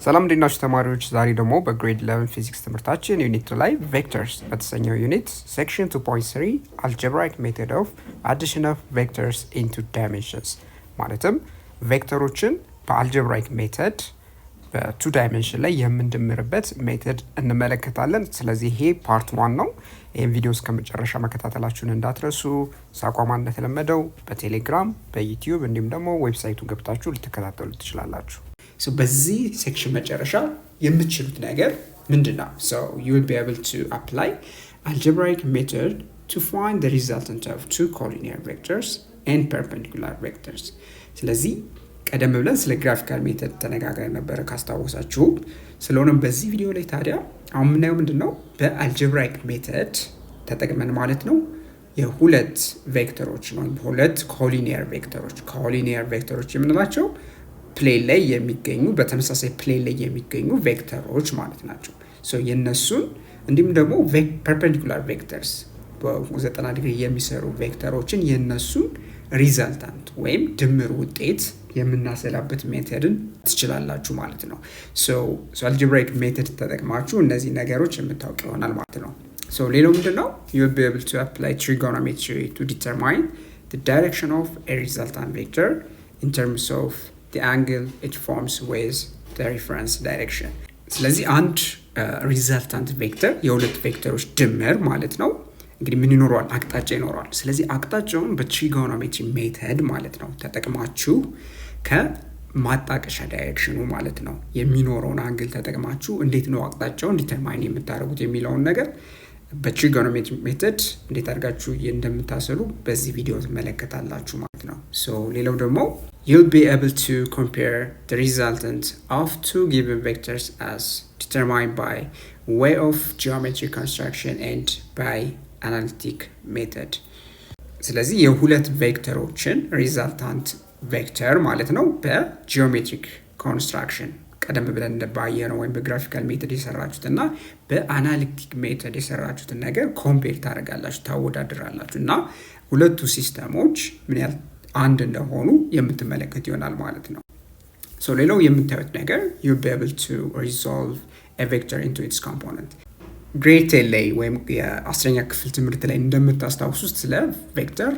ሰላም እንዴት ናችሁ ተማሪዎች? ዛሬ ደግሞ በግሬድ 11 ፊዚክስ ትምህርታችን ዩኒት ላይ ቬክተርስ በተሰኘው ዩኒት ሴክሽን 2.3 አልጀብራይክ ሜቶድ ኦፍ አዲሽን ኦፍ ቬክተርስ ኢንቱ ዳይሜንሽንስ ማለትም ቬክተሮችን በአልጀብራይክ ሜተድ በቱ ዳይሜንሽን ላይ የምንድምርበት ሜተድ እንመለከታለን። ስለዚህ ይሄ ፓርት 1 ነው። ይህን ቪዲዮ እስከ መጨረሻ መከታተላችሁን እንዳትረሱ። ሳቋማ እንደተለመደው በቴሌግራም በዩቲዩብ እንዲሁም ደግሞ ዌብሳይቱ ገብታችሁ ልትከታተሉ ትችላላችሁ። በዚህ ሴክሽን መጨረሻ የምትችሉት ነገር ምንድነው? So you will be able to apply algebraic method to find the resultant of two collinear vectors and perpendicular vectors. ስለዚህ ቀደም ብለን ስለ ግራፊካል ሜተድ ተነጋግረን ነበረ ካስታወሳችሁ። ስለሆነም በዚህ ቪዲዮ ላይ ታዲያ አሁን የምናየው ምንድነው በአልጀብራይክ ሜተድ ተጠቅመን ማለት ነው የሁለት ቬክተሮች ነው ሁለት ኮሊኒየር ቬክተሮች የምንላቸው ፕሌን ላይ የሚገኙ በተመሳሳይ ፕሌን ላይ የሚገኙ ቬክተሮች ማለት ናቸው። ሶ የነሱን እንዲሁም ደግሞ ፐርፔንዲኩላር ቬክተርስ በ90 ዲግሪ የሚሰሩ ቬክተሮችን የነሱን ሪዛልታንት ወይም ድምር ውጤት የምናሰላበት ሜተድን ትችላላችሁ ማለት ነው። ሶ አልጀብራይክ ሜተድ ተጠቅማችሁ እነዚህ ነገሮች የምታውቁ ይሆናል ማለት ነው። ሶ ሌላው ምንድነው you will be able to apply trigonometry to determine the direction of a resultant vector in terms of the angle it forms with the reference direction. ስለዚህ አንድ ሪዛልታንት ቬክተር የሁለት ቬክተሮች ድምር ማለት ነው እንግዲህ ምን ይኖረዋል? አቅጣጫ ይኖረዋል። ስለዚህ አቅጣጫውን በትሪጎኖሜትሪ ሜተድ ማለት ነው ተጠቅማችሁ ከማጣቀሻ ዳይሬክሽኑ ማለት ነው የሚኖረውን አንግል ተጠቅማችሁ እንዴት ነው አቅጣጫውን ዲተርማይን የምታደርጉት የሚለውን ነገር በትሪጎኖሜትሪ ሜተድ እንዴት አድርጋችሁ እንደምታሰሉ በዚህ ቪዲዮ ትመለከታላችሁ ማለት ነው። ሶ ሌላው ደግሞ you'll be able to compare the resultant of two given vectors as determined by way of geometry construction and by analytic method. ስለዚህ የሁለት ቬክተሮችን ሪዛልታንት ቬክተር ማለት ነው በጂኦሜትሪክ ኮንስትራክሽን ቀደም ብለን እንደባየነው ወይም በግራፊካል ሜተድ የሰራችሁት እና በአናሊቲክ ሜተድ የሰራችሁትን ነገር ኮምፔር ታደርጋላችሁ፣ ታወዳድራላችሁ እና ሁለቱ ሲስተሞች ምን ያህል አንድ እንደሆኑ የምትመለከት ይሆናል ማለት ነው። ሶ ሌላው የምታዩት ነገር you'll be able to resolve a vector into its component. ግሬድ 10 ላይ ወይም የ10ኛ ክፍል ትምህርት ላይ እንደምታስታውሱት ስለ ቬክተር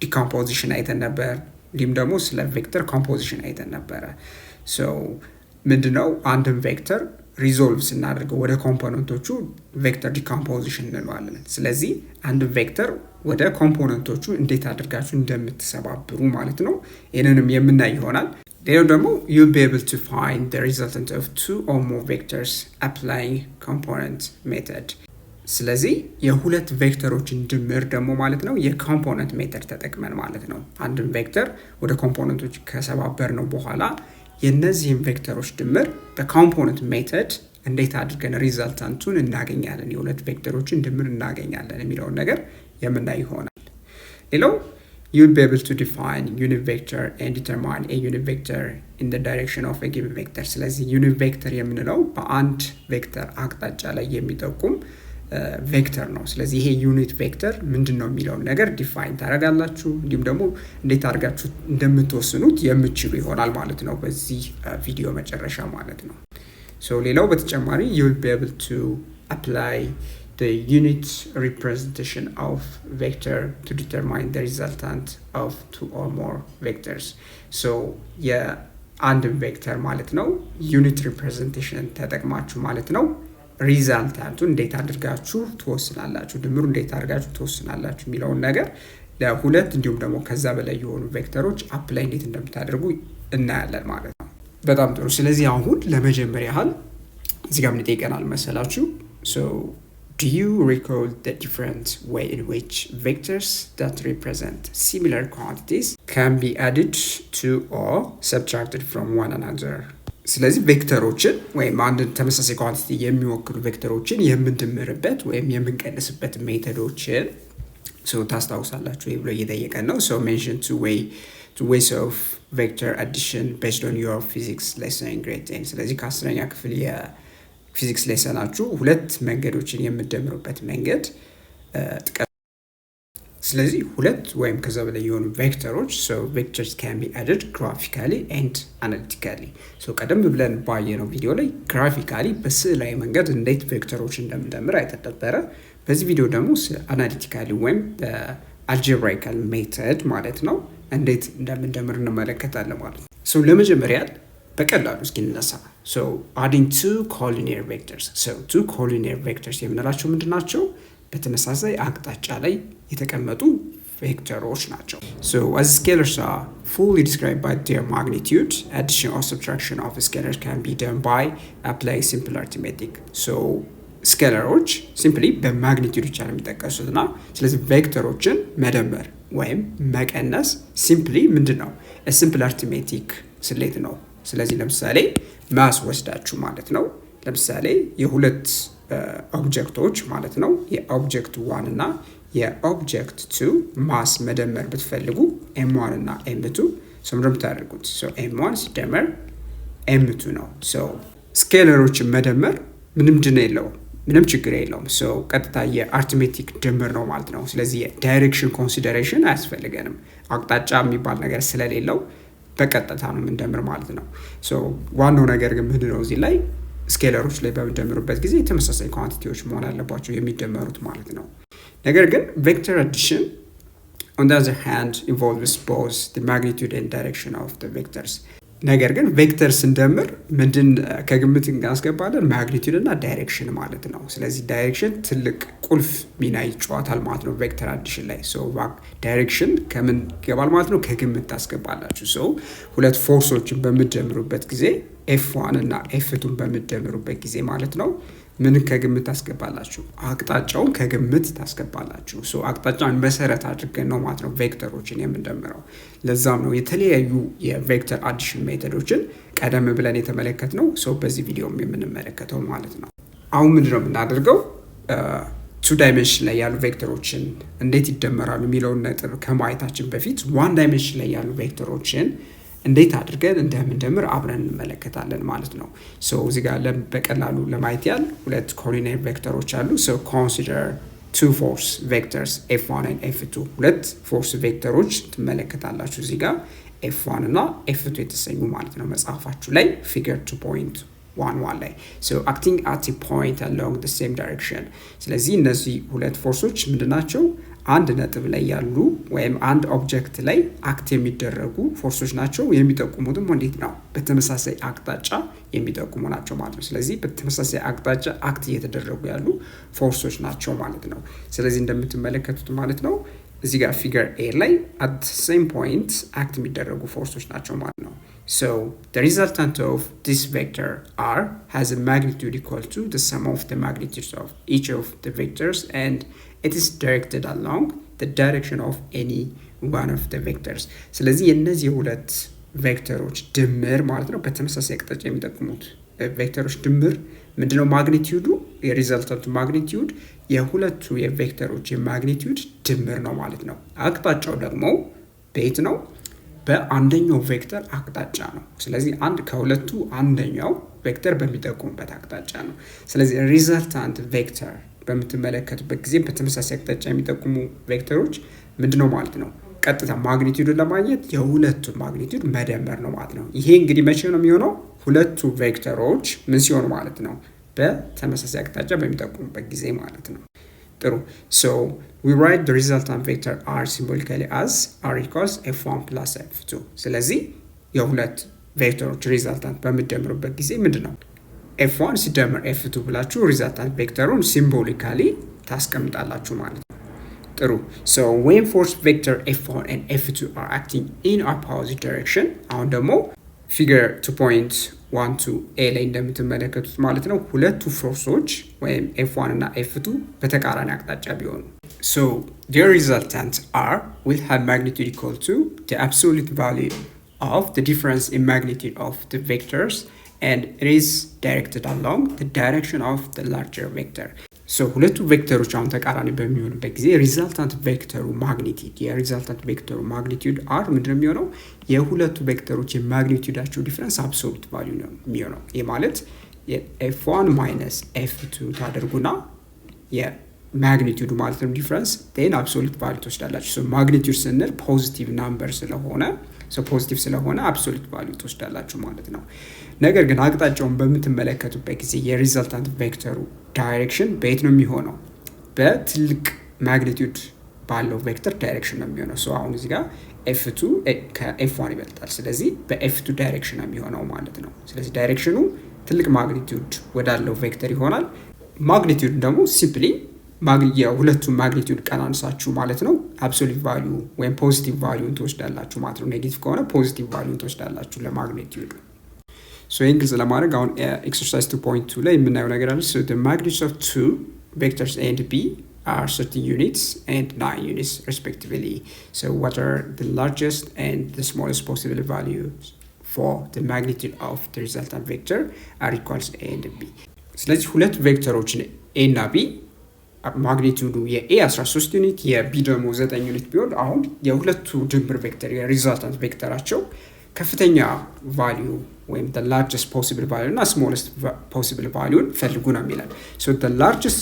ዲኮምፖዚሽን አይተን ነበር። እንዲሁም ደግሞ ስለ ቬክተር ኮምፖዚሽን አይተን ነበረ። ሶ ምንድነው አንድን ቬክተር ሪዞልቭ ስናደርገው ወደ ኮምፖነንቶቹ ቬክተር ዲኮምፖዚሽን እንለዋለን። ስለዚህ አንድ ቬክተር ወደ ኮምፖነንቶቹ እንዴት አድርጋችሁ እንደምትሰባብሩ ማለት ነው ይህንንም የምናይ ይሆናል። ሌላው ደግሞ you'll be able to find the resultant of two or more vectors applying component method. ስለዚህ የሁለት ቬክተሮችን ድምር ደግሞ ማለት ነው የኮምፖነንት ሜተድ ተጠቅመን ማለት ነው አንድን ቬክተር ወደ ኮምፖነንቶች ከሰባበር ነው በኋላ የነዚህን ቬክተሮች ድምር በኮምፖነንት ሜተድ እንዴት አድርገን ሪዛልታንቱን እናገኛለን፣ የሁለት ቬክተሮችን ድምር እናገኛለን የሚለውን ነገር የምናይ ይሆናል። ሌላው you'll be able to define unit vector and determine a unit vector in the direction of a given vector. ስለዚህ unit vector የምንለው በአንድ ቬክተር አቅጣጫ ላይ የሚጠቁም ቬክተር ነው። ስለዚህ ይሄ ዩኒት ቬክተር ምንድነው የሚለውን ነገር ዲፋይን ታደርጋላችሁ፣ እንዲሁም ደግሞ እንዴት አድርጋችሁ እንደምትወስኑት የምትችሉ ይሆናል ማለት ነው በዚህ ቪዲዮ መጨረሻ ማለት ነው። ሶ ሌላው በተጨማሪ you'll be able to apply the unit representation of vector to determine the resultant of two or more vectors. So የአንድ ቬክተር ማለት ነው ዩኒት ሪፕሬዘንቴሽን ተጠቅማችሁ ማለት ነው ሪዛልታንቱን እንዴት አድርጋችሁ ትወስናላችሁ፣ ድምሩ እንዴት አድርጋችሁ ትወስናላችሁ የሚለውን ነገር ለሁለት እንዲሁም ደግሞ ከዛ በላይ የሆኑ ቬክተሮች አፕላይ እንዴት እንደምታደርጉ እናያለን ማለት ነው። በጣም ጥሩ። ስለዚህ አሁን ለመጀመሪያ ያህል እዚህ ጋር ምን ይጠይቀናል መሰላችሁ? So do you recall the different way in which vectors that represent similar quantities can be added to or subtracted from one another? ስለዚህ ቬክተሮችን ወይም አንድ ተመሳሳይ ኳንቲቲ የሚወክሉ ቬክተሮችን የምንድምርበት ወይም የምንቀንስበት ሜተዶችን ታስታውሳላችሁ ብሎ እየጠየቀን ነው። So mention two ways of vector addition based on your physics lesson in grade 10. ስለዚህ ከ10ኛ ክፍል የፊዚክስ ሌሰናችሁ ሁለት መንገዶችን የምንደምሩበት መንገድ ስለዚህ ሁለት ወይም ከዛ በላይ የሆኑ ቬክተሮች ቬክተርስ ካን ቢ አድድ ግራፊካሊ ኤንድ አናሊቲካሊ። ቀደም ብለን ባየነው ቪዲዮ ላይ ግራፊካሊ በስዕላዊ መንገድ እንዴት ቬክተሮች እንደምንደምር አይተን ነበረ። በዚህ ቪዲዮ ደግሞ አናሊቲካሊ ወይም አልጀብራይካል ሜተድ ማለት ነው እንዴት እንደምንደምር እንመለከታለን ማለት ነው። ለመጀመሪያ በቀላሉ እስኪ እንነሳ። አዲንግ ቱ ኮሊኒየር ቬክተርስ። ቱ ኮሊኒየር ቬክተርስ የምንላቸው ምንድን ናቸው? በተመሳሳይ አቅጣጫ ላይ የተቀመጡ ቬክተሮች ናቸው። as scalars are fully described by their magnitude, addition or subtraction of scalars can be done by applying simple arithmetic. ስኬለሮች ሲምፕሊ በማግኒቲዩድ ብቻ ነው የሚጠቀሱት እና ስለዚህ ቬክተሮችን መደመር ወይም መቀነስ ሲምፕሊ ምንድን ነው? ሲምፕል አርትሜቲክ ስሌት ነው። ስለዚህ ለምሳሌ ማስ ወስዳችሁ ማለት ነው። ለምሳሌ የሁለት ኦብጀክቶች ማለት ነው የኦብጀክት 1 እና የኦብጀክት 2 ማስ መደመር ብትፈልጉ m1 እና m2 ምንድነው የምታደርጉት? m1 ሲደመር m2 ነው። ስኬለሮችን መደመር ምንም ችግር የለውም። ቀጥታ የአርትሜቲክ ድምር ነው ማለት ነው። ስለዚህ የዳይሬክሽን ኮንሲደሬሽን አያስፈልገንም። አቅጣጫ የሚባል ነገር ስለሌለው በቀጥታ ነው የምንደምር ማለት ነው። ዋናው ነገር ግን ምንድነው እዚህ ላይ ስኬለሮች ላይ በሚደምሩበት ጊዜ ተመሳሳይ ኳንቲቲዎች መሆን አለባቸው የሚደመሩት ማለት ነው። ነገር ግን ቬክተር አዲሽን on the other hand involves both the magnitude and direction of the vectors። ነገር ግን ቬክተር ስንደምር ምንድን ከግምት እናስገባለን? ማግኒቲዩድ እና ዳይሬክሽን ማለት ነው። ስለዚህ ዳይሬክሽን ትልቅ ቁልፍ ሚና ይጫወታል ማለት ነው ቬክተር አዲሽን ላይ። ዳይሬክሽን ከምን ይገባል ማለት ነው? ከግምት ታስገባላችሁ። ሁለት ፎርሶችን በምትደምሩበት ጊዜ F1 እና F2 በምትደምሩበት ጊዜ ማለት ነው ምን ከግምት ታስገባላችሁ? አቅጣጫውን ከግምት ታስገባላችሁ። አቅጣጫውን መሰረት አድርገን ነው ማለት ነው ቬክተሮችን የምንደምረው። ለዛም ነው የተለያዩ የቬክተር አዲሽን ሜተዶችን ቀደም ብለን የተመለከትነው በዚህ ቪዲዮም የምንመለከተው ማለት ነው። አሁን ምንድነው የምናደርገው? ቱ ዳይሜንሽን ላይ ያሉ ቬክተሮችን እንዴት ይደመራሉ የሚለውን ነጥብ ከማየታችን በፊት ዋን ዳይሜንሽን ላይ ያሉ ቬክተሮችን እንዴት አድርገን እንደምንደምር አብረን እንመለከታለን ማለት ነው። እዚህ ጋር በቀላሉ ለማየት ያህል ሁለት ኮሊኒየር ቬክተሮች አሉ። ኮንሲደር ቱ ፎርስ ቬክተርስ F1 and F2። ሁለት ፎርስ ቬክተሮች ትመለከታላችሁ እዚህ ጋር F1 እና F2 የተሰኙ ማለት ነው መጽሐፋችሁ ላይ ፊገር 2.11 ላይ acting at a point along the same direction። ስለዚህ እነዚህ ሁለት ፎርሶች ምንድናቸው? አንድ ነጥብ ላይ ያሉ ወይም አንድ ኦብጀክት ላይ አክት የሚደረጉ ፎርሶች ናቸው። የሚጠቁሙትም እንዴት ነው? በተመሳሳይ አቅጣጫ የሚጠቁሙ ናቸው ማለት ነው። ስለዚህ በተመሳሳይ አቅጣጫ አክት እየተደረጉ ያሉ ፎርሶች ናቸው ማለት ነው። ስለዚህ እንደምትመለከቱት ማለት ነው እዚህ ጋር ፊገር ኤ ላይ at the same point አክት የሚደረጉ ፎርሶች ናቸው ማለት ነው። The resultant of this vector R has a magnitude equal to the sum of the magnitudes of each of the vectors and it is directed along the direction of any one of the vectors። ስለዚህ የነዚህ ሁለት ቬክተሮች ድምር ማለት ነው በተመሳሳይ አቅጣጫ የሚጠቁሙት ቬክተሮች ድምር ምንድነው? ማግኒቲዩዱ የሪዛልታንቱ ማግኒቲዩድ የሁለቱ የቬክተሮች የማግኒቲዩድ ድምር ነው ማለት ነው። አቅጣጫው ደግሞ በየት ነው? በአንደኛው ቬክተር አቅጣጫ ነው። ስለዚህ ከሁለቱ አንደኛው ቬክተር በሚጠቁሙበት አቅጣጫ ነው። ስለዚህ ሪዛልታንት ቬክተር በምትመለከቱበት ጊዜ በተመሳሳይ አቅጣጫ የሚጠቁሙ ቬክተሮች ምንድነው ማለት ነው? ቀጥታ ማግኒቲዩድን ለማግኘት የሁለቱን ማግኒቲዩድ መደመር ነው ማለት ነው። ይሄ እንግዲህ መቼ ነው የሚሆነው? ሁለቱ ቬክተሮች ምን ሲሆኑ ማለት ነው? በተመሳሳይ አቅጣጫ በሚጠቁሙበት ጊዜ ማለት ነው። ጥሩ። we write the resultant vector R symbolically as R equals F1 plus F2። ስለዚህ የሁለት ቬክተሮች ሪዛልታንት በሚደምሩበት ጊዜ ምንድነው? F1 ሲደመር F2 ብላችሁ ሪዛልታንት ቬክተሩን ሲምቦሊካሊ ታስቀምጣላችሁ ማለት ነው። ጥሩ። when force vector F1 and F2 are acting in opposite direction አሁን ደግሞ ፊገር 2.12 ኤ ላይ እንደምትመለከቱት ማለት ነው ሁለቱ ፎርሶች ወይም F1 እና F2 በተቃራኒ አቅጣጫ ቢሆኑ their resultant R will have magnitude equal to the absolute value of the difference in magnitude of the vectors and it is directed along the direction of the larger vector። ሁለቱ ቬክተሮች አሁን ተቃራኒ በሚሆኑበት ጊዜ ሪዛልታንት ቬክተሩ ማግኒቲዩድ የሪዛልታንት ቬክተሩ ማግኒቲዩድ አር ምንድነው የሚሆነው? የሁለቱ ቬክተሮች የማግኒቲዩዳቸው ዲፍረንስ አብሶሉት ቫልዩ ነው የሚሆነው። ይህ ማለት የኤፍ1 ማይነስ ኤፍ2 ታደርጉና ማግኒቲዩዱ ማለት ነው ዲፍረንስ ቴን አብሶሉት ቫሉ ትወስዳላችሁ። ሶ ማግኒቲዩድ ስንል ፖዚቲቭ ናምበር ስለሆነ ፖዚቲቭ ስለሆነ አብሶሉት ቫሉ ትወስዳላችሁ ማለት ነው። ነገር ግን አቅጣጫውን በምትመለከቱበት ጊዜ የሪዛልታንት ቬክተሩ ዳይሬክሽን በየት ነው የሚሆነው? በትልቅ ማግኒቲዩድ ባለው ቬክተር ዳይሬክሽን ነው የሚሆነው። ሶ አሁን እዚህ ጋር ኤፍ2 ከኤፍ1 ይበልጣል። ስለዚህ በኤፍ2 ዳይሬክሽን ነው የሚሆነው ማለት ነው። ስለዚህ ዳይሬክሽኑ ትልቅ ማግኒቲዩድ ወዳለው ቬክተር ይሆናል። ማግኒቲዩድ ደግሞ ሲምፕሊ የሁለቱም ማግኒቲዩድ ቀናንሳችሁ ማለት ነው አብሶሉት ቫሊዩ ወይም ፖዚቲቭ ቫሊዩን ትወስዳላችሁ ማለት ነው። ኔጌቲቭ ከሆነ ፖዚቲቭ ቫሊዩን ትወስዳላችሁ ለማግኒቲዩዱ። ሶ ይህን ግልጽ ለማድረግ አሁን ኤክሰርሳይዝ 2.2 ላይ የምናየው ነገር አለ። ሶ the magnitudes of two vectors A and B are 13 units and 9 units respectively. So what are the largest and the smallest possible values for the magnitude of the resultant vector are equals A and B? ስለዚህ ሁለት ቬክተሮችን A እና B ማግኒቲዩዱ የኤ 13 ዩኒት የቢ ደግሞ 9 ዩኒት ቢሆን አሁን የሁለቱ ድምር ቬክተር የሪዛልታንት ቬክተራቸው ከፍተኛ ቫሊዩ ወይም the largest possible value እና smallest possible value ፈልጉ ነው የሚላል። so the largest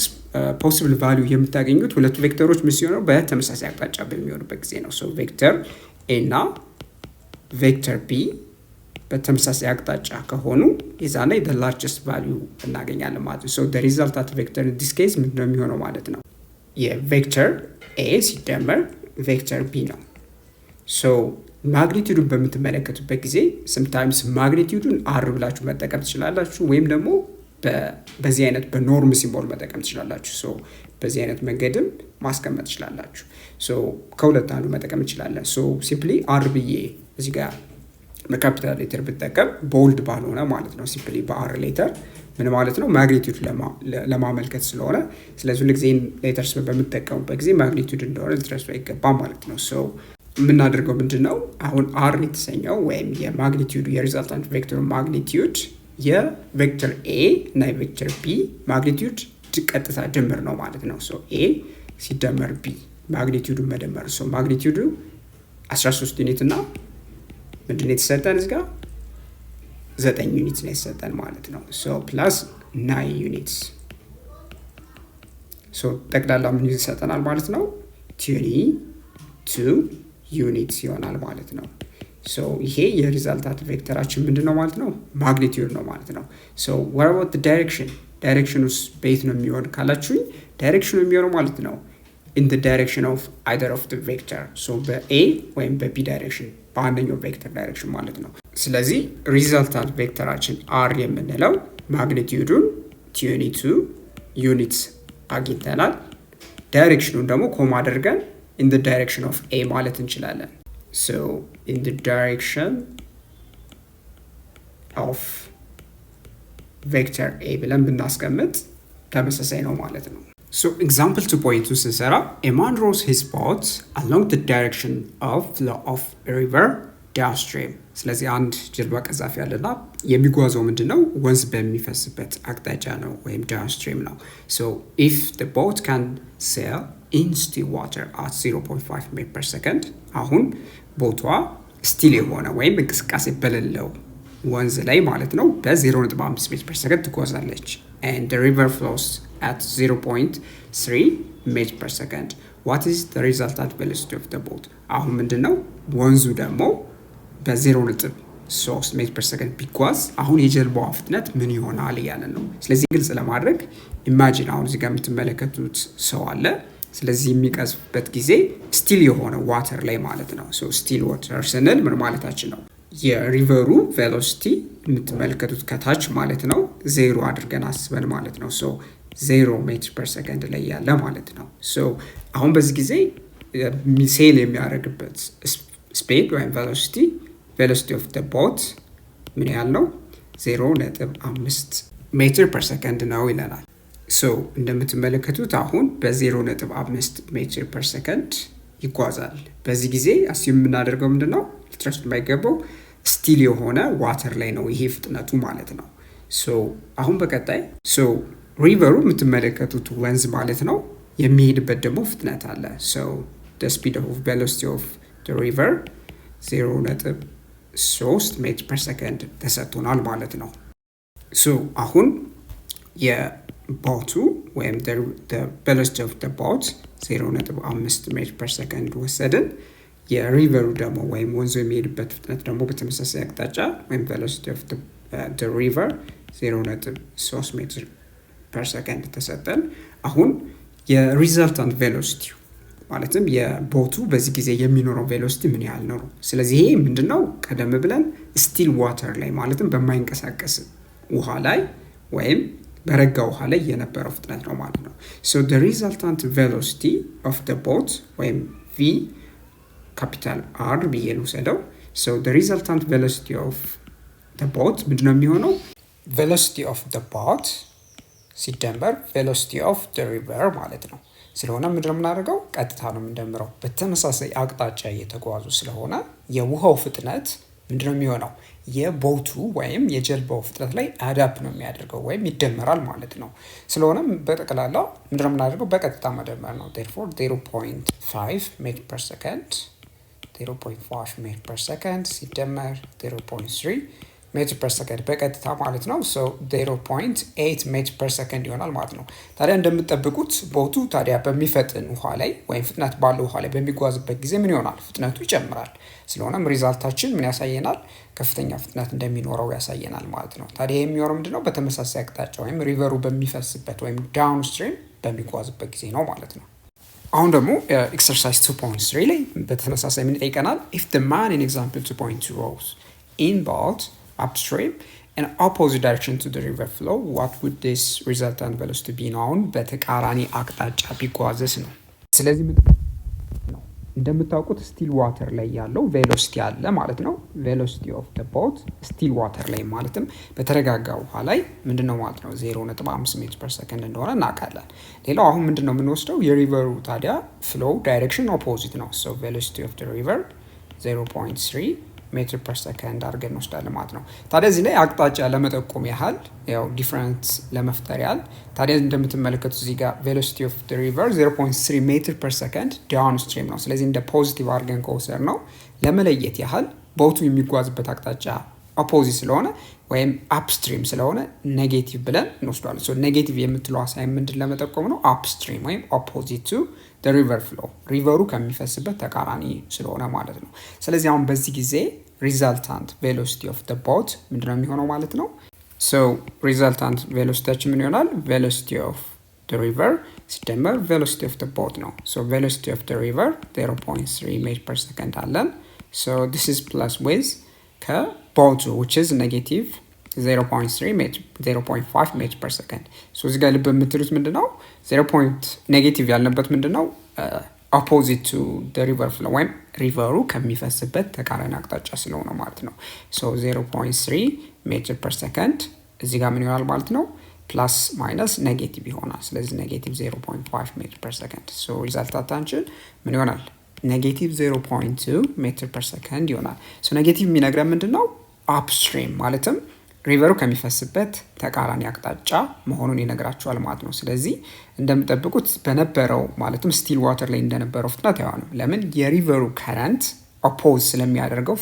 possible value የምታገኙት ሁለቱ ቬክተሮች ምን ሲሆኑ በተመሳሳይ አቅጣጫ በሚሆኑበት ጊዜ ነው። so ቬክተር ኤ እና ቬክተር ቢ በተመሳሳይ አቅጣጫ ከሆኑ የዛኔ the largest value እናገኛለን ማለት ነው። so the resultant vector in this case ምንድነው የሚሆነው ማለት ነው? የቬክተር ኤ ሲደመር ቬክተር ቢ ነው። so ማግኒቲዩዱን በምትመለከቱበት ጊዜ sometimes ማግኒቲዩዱን አር ብላችሁ መጠቀም ትችላላችሁ ወይም ደግሞ በዚህ አይነት በኖርም ሲምቦል መጠቀም ትችላላችሁ። so በዚህ አይነት መንገድም ማስቀመጥ ትችላላችሁ። so ከሁለት አንዱ መጠቀም እንችላለን። so simply አር ብዬ እዚህ ጋር በካፒታል ሌተር ብጠቀም ቦልድ ባልሆነ ማለት ነው። ሲምፕሊ በአር ሌተር ምን ማለት ነው? ማግኒቲዩድ ለማመልከት ስለሆነ ስለዚህ ሁሉ ጊዜ ሌተርስ በምትጠቀሙበት ጊዜ ማግኒቲዩድ እንደሆነ ልትረሱ አይገባም ማለት ነው። ሶ የምናደርገው ምንድነው? አሁን አር የተሰኘው ወይም የማግኒቲዩዱ የሪዛልታንት ቬክተር ማግኒቲዩድ የቬክተር ኤ እና የቬክተር ቢ ማግኒቲዩድ ቀጥታ ድምር ነው ማለት ነው። ሶ ኤ ሲደመር ቢ ማግኒቲዩዱ መደመር። ሶ ማግኒቲዩዱ 13 ዩኒት እና ምንድነው የተሰጠን እዚህ ጋር 9 ዩኒትስ ነው የተሰጠን ማለት ነው። ሶ ፕላስ 9 ዩኒትስ ሶ ጠቅላላ ምን ይሰጠናል ማለት ነው? 22 ዩኒትስ ይሆናል ማለት ነው። ሶ ይሄ የሪዛልታንት ቬክተራችን ምንድነው ማለት ነው? ማግኒቲዩድ ነው ማለት ነው። ሶ what about the direction? ዳይሬክሽኑስ በየት ነው የሚሆን ካላችሁኝ ዳይሬክሽኑ የሚሆነው ማለት ነው in the direction of either of the vector. so በኤ ወይም በቢ ዳይሬክሽን በአንደኛው ቬክተር ዳይሬክሽን ማለት ነው። ስለዚህ ሪዛልታንት ቬክተራችን አር የምንለው ማግኒቲዩዱን 22 ዩኒትስ አግኝተናል። ዳይሬክሽኑን ደግሞ ኮማ አድርገን in the direction of A ማለት እንችላለን። so in the direction of vector A ብለን ብናስቀምጥ ተመሳሳይ ነው ማለት ነው። so example 2.2 ስንሰራ a man rows his boat along the direction of flow of a river downstream። ስለዚህ አንድ ጀልባ ቀዛፊ ያለና የሚጓዘው ምንድነው? ወንዝ በሚፈስበት አቅጣጫ ነው ወይም downstream ነው። so if the boat can sail in still water at 0.5 meter per second አሁን ቦቷ ስቲል የሆነ ወይም እንቅስቃሴ በሌለው ወንዝ ላይ ማለት ነው በ0.5 ሜትር ፐር ሰከንድ ትጓዛለች። and the river flows at 0.3 meter per second. what is the resultant velocity of the boat? አሁን ምንድነው ወንዙ ደግሞ በ0.3 ሜትር ፐር ሰከንድ ቢጓዝ አሁን የጀልባዋ ፍጥነት ምን ይሆናል እያለን ነው። ስለዚህ ግልጽ ለማድረግ ኢማጂን አሁን እዚህ ጋር የምትመለከቱት ሰው አለ። ስለዚህ የሚቀዝፍበት ጊዜ ስቲል የሆነ ዋተር ላይ ማለት ነው። ሶ ስቲል ዋተር ስንል ምን ማለታችን ነው? የሪቨሩ ቬሎሲቲ የምትመለከቱት ከታች ማለት ነው ዜሮ አድርገን አስበን ማለት ነው። ሶ 0 ሜትር ፐር ሰከንድ ላይ ያለ ማለት ነው። ሶ አሁን በዚህ ጊዜ ሴል የሚያደርግበት ስፒድ ወይም ቬሎሲቲ ኦፍ ዘ ቦት ምን ያህል ነው? 0.5 ሜትር ፐር ሰከንድ ነው ይለናል። ሶ እንደምትመለከቱት አሁን በ0.5 ሜትር ፐር ሰከንድ ይጓዛል። በዚህ ጊዜ አስዩም የምናደርገው ምንድነው? ልትረሱት የማይገባው ስቲል የሆነ ዋተር ላይ ነው ይሄ ፍጥነቱ ማለት ነው። ሶ አሁን በቀጣይ ሶ ሪቨሩ የምትመለከቱት ወንዝ ማለት ነው የሚሄድበት ደግሞ ፍጥነት አለ። ሶ the speed of velocity of the river 0.3 ሜትር ፐር ሰከንድ ተሰጥቶናል ማለት ነው። ሶ አሁን ቦቱ ወይም ቬሎሲቲ ኦፍ ቦት 0.5 ሜትር ፐር ሰከንድ ወሰድን። የሪቨሩ ደግሞ ወይም ወንዙ የሚሄድበት ፍጥነት ደግሞ በተመሳሳይ አቅጣጫ ወይም ቬሎሲቲ ኦፍ ሪቨር 0.3 ሜትር ፐር ሰከንድ ተሰጠን። አሁን የሪዛልታንት ቬሎሲቲ ማለትም የቦቱ በዚህ ጊዜ የሚኖረው ቬሎሲቲ ምን ያህል ነው? ስለዚህ ይሄ ምንድነው? ቀደም ብለን ስቲል ዋተር ላይ ማለትም በማይንቀሳቀስ ውሃ ላይ ወይም በረጋ ውሃ ላይ የነበረው ፍጥነት ነው ማለት ነው። so the resultant velocity of the boat ወይም v ካፒታል r ብዬ ልውሰደው። so the resultant velocity of the boat ምንድነው የሚሆነው? velocity of the boat ሲደመር velocity of the river ማለት ነው። ስለሆነ ምንድነው የምናደርገው? ቀጥታ ነው የምንደምረው። በተመሳሳይ አቅጣጫ እየተጓዙ ስለሆነ የውሃው ፍጥነት ምንድነው የሚሆነው? የቦቱ ወይም የጀልባው ፍጥነት ላይ አዳፕ ነው የሚያደርገው ወይም ይደመራል ማለት ነው። ስለሆነም በጠቅላላ ምንድነው የምናደርገው? በቀጥታ መደመር ነው። therefore 0.5 ሜትር ፐር ሰከንድ 0.5 ሜትር ፐር ሰከንድ ሲደመር 0.3 ሜትር ፐር ሰከንድ በቀጥታ ማለት ነው። so 0.8 ሜትር ፐር ሰከንድ ይሆናል ማለት ነው። ታዲያ እንደምትጠብቁት ቦቱ ታዲያ በሚፈጥን ውሃ ላይ ወይም ፍጥነት ባለው ውሃ ላይ በሚጓዝበት ጊዜ ምን ይሆናል? ፍጥነቱ ይጨምራል። ስለሆነም ሪዛልታችን ምን ያሳየናል? ከፍተኛ ፍጥነት እንደሚኖረው ያሳየናል ማለት ነው። ታዲያ የሚሆነው ምንድነው? በተመሳሳይ አቅጣጫ ወይም ሪቨሩ በሚፈስበት ወይም ዳውን ስትሪም በሚጓዝበት ጊዜ ነው ማለት ነው። አሁን ደግሞ ኤክሰርሳይዝ 2.3 ላይ በተመሳሳይ ምን ይጠይቀናል? if the man in example 2.2 rows in boat upstream in opposite direction to the river flow what would this resultant velocity be? ነው አሁን በተቃራኒ አቅጣጫ ቢጓዝስ ነው። ስለዚህ እንደምታውቁት ስቲል ዋተር ላይ ያለው ቬሎሲቲ አለ ማለት ነው። ቬሎሲቲ ኦፍ ዘ ቦት ስቲል ዋተር ላይ ማለትም በተረጋጋ ውሃ ላይ ምንድነው ማለት ነው 0.5 ሜትር ፐር ሰከንድ እንደሆነ እናውቃለን። ሌላው አሁን ምንድነው የምንወስደው? የሪቨሩ ታዲያ ፍሎው ዳይሬክሽን ኦፖዚት ነው። so velocity of the river 0.3 ሜትር ፐር ሰከንድ አድርገን እንወስዳለን ማለት ነው። ታዲያ እዚህ ላይ አቅጣጫ ለመጠቆም ያህል ያው ዲፍረንስ ለመፍጠር ያህል ታዲያ እንደምትመለከቱት እዚህ ጋር ቬሎሲቲ ኦፍ ዘ ሪቨር 0.3 ሜትር ፐር ሰከንድ ዳውን ስትሪም ነው። ስለዚህ እንደ ፖዚቲቭ አድርገን ከወሰድ ነው ለመለየት ያህል ቦቱ የሚጓዝበት አቅጣጫ ኦፖዚት ስለሆነ ወይም አፕስትሪም ስለሆነ ኔጌቲቭ ብለን እንወስዷለን። ሶ ኔጌቲቭ የምትለው አሳይን ምንድን ለመጠቆም ነው? አፕስትሪም ወይም ኦፖዚት ቱ the river flow ሪቨሩ ከሚፈስበት ተቃራኒ ስለሆነ ማለት ነው። ስለዚህ አሁን በዚህ ጊዜ resultant velocity of the boat ምንድነው የሚሆነው ማለት ነው? so resultant velocity ምን ይሆናል? velocity of the river ሲደመር velocity of the boat ነው። so velocity of the river 0.3 ሜትር ፐር ሰከንድ አለን። so this is plus with ከቦቱ which is negative 0.3 ሜትር 0.5 ሜትር ፐር ሰከንድ so እዚህ ጋር ልብ የምትሉት ምንድነው? ኔጌቲቭ ያልነበት ምንድነው? opposite to the river flow ወይም ሪቨሩ ከሚፈስበት ተቃራኒ አቅጣጫ ስለሆነ ማለት ነው። so 0.3 ሜትር ፐር ሰከንድ እዚህ ጋር ምን ይሆናል ማለት ነው? ፕላስ ማይነስ ኔጌቲቭ ይሆናል። ስለዚህ ኔጌቲቭ 0.5 ሜትር ፐር ሰከንድ so ሪዛልታችን ምን ይሆናል? ኔጌቲቭ 0.2 ሜትር ፐር ሰከንድ ይሆናል። so ኔጌቲቭ የሚነግረን ምንድነው? አፕስትሪም ማለትም ሪቨሩ ከሚፈስበት ተቃራኒ አቅጣጫ መሆኑን ይነግራቸዋል ማለት ነው። ስለዚህ እንደምጠብቁት በነበረው ማለትም ስቲል ዋተር ላይ እንደነበረው ፍጥነት አይሆንም። ለምን? የሪቨሩ ከረንት ኦፖዝ ስለሚያደርገው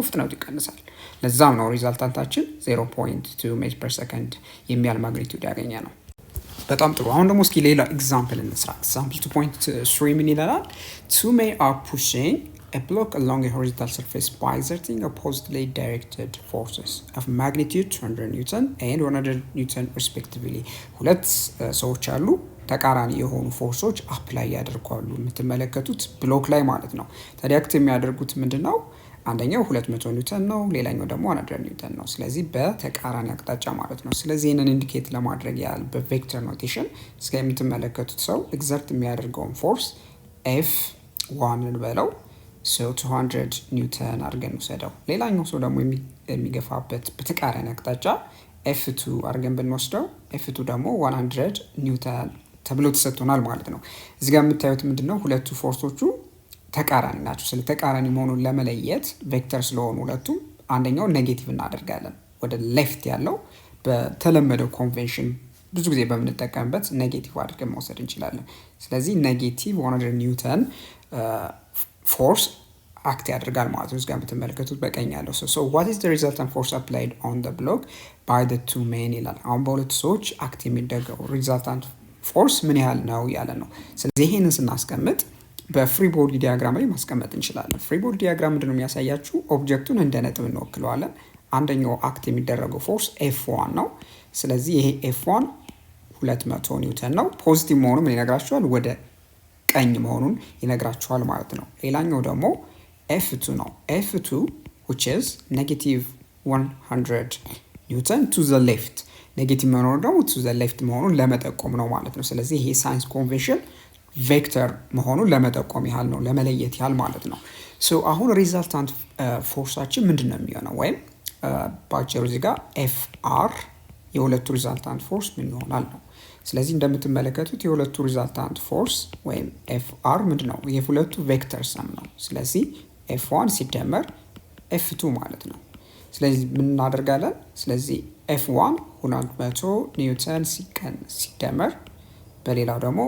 ፍጥነቱ ይቀንሳል። ለዛም ነው ሪዛልታንታችን 0.2 ሜትር ፐር ሰከንድ የሚያል ማግኒቲዩድ ያገኘ ነው። በጣም ጥሩ። አሁን ደግሞ እስኪ ሌላ ኤግዛምፕል እንስራ። ኤግዛምፕል 2.3 ምን ይላል? two men are pushing a block along a horizontal surface by exerting oppositely directed forces of magnitude 200 Newton and 100 Newton respectively. ሁለት ሰዎች አሉ ተቃራኒ የሆኑ ፎርሶች አፕላይ ያደርጋሉ የምትመለከቱት ብሎክ ላይ ማለት ነው። ታዲያ አክት የሚያደርጉት ምንድነው? አንደኛው 200 ኒውተን ነው፣ ሌላኛው ደግሞ 100 ኒውተን ነው። ስለዚህ በተቃራኒ አቅጣጫ ማለት ነው። ስለዚህ ይህንን ኢንዲኬት ለማድረግ ያህል በቬክተር ኖቴሽን እስከ የምትመለከቱት ሰው ኤግዘርት የሚያደርገውን ፎርስ F1 እንበለው። so 200 ኒውተን አድርገን እንወስደው። ሌላኛው ሰው ደግሞ የሚገፋበት በተቃራኒ አቅጣጫ F2 አድርገን ብንወስደው F2 ደግሞ 100 ኒውተን ተብሎ ተሰጥቶናል ማለት ነው። እዚህ ጋር የምታዩት ምንድነው? ሁለቱ ፎርሶቹ ተቃራኒ ናቸው። ስለ ተቃራኒ መሆኑን ለመለየት ቬክተር ስለሆኑ ሁለቱም አንደኛው ኔጌቲቭ እናደርጋለን። ወደ ሌፍት ያለው በተለመደው ኮንቬንሽን ብዙ ጊዜ በምንጠቀምበት ኔጌቲቭ አድርገን መውሰድ እንችላለን። ስለዚህ ኔጌቲቭ 100 ኒውተን ፎርስ አክት ያደርጋል ማለት ነው። እዚህ ጋር የምትመለከቱት በቀኝ ያለው so what is the resultant force applied on the block by the two men ይላል። አሁን በሁለቱ ሰዎች አክት የሚደረገው ሪዛልታንት ፎርስ ምን ያህል ነው ያለ ነው። ስለዚህ ይሄንን ስናስቀምጥ በፍሪ ቦዲ ዲያግራም ላይ ማስቀመጥ እንችላለን። ፍሪ ቦዲ ዲያግራም ምንድነው የሚያሳያችሁ? ኦብጀክቱን እንደ ነጥብ እንወክለዋለን። አንደኛው አክት የሚደረገው ፎርስ F1 ነው። ስለዚህ ይሄ F1 200 ኒውተን ነው። ፖዚቲቭ መሆኑን ምን ይነግራችኋል? ወደ ቀኝ መሆኑን ይነግራችኋል ማለት ነው። ሌላኛው ደግሞ F2 ነው። F2 which is negative 100 ኒውተን to the left ኔጌቲቭ መሆኑ ደግሞ to the left መሆኑን ለመጠቆም ነው ማለት ነው። ስለዚህ ይሄ ሳይንስ ኮንቬንሽን ቬክተር መሆኑን ለመጠቆም ያህል ነው፣ ለመለየት ያህል ማለት ነው። ሶ አሁን ሪዛልታንት ፎርሳችን ምንድን ነው የሚሆነው? ወይም ባጭሩ እዚህ ጋር FR የሁለቱ ሪዛልታንት ፎርስ ምን ይሆናል ነው። ስለዚህ እንደምትመለከቱት የሁለቱ ሪዛልታንት ፎርስ ወይም FR ምንድን ነው? የሁለቱ ቬክተር ሰም ነው። ስለዚህ F1 ሲደመር F2 ማለት ነው። ስለዚህ ምን እናደርጋለን? ስለዚህ F1 200 ኒውተን ሲደመር በሌላው ደግሞ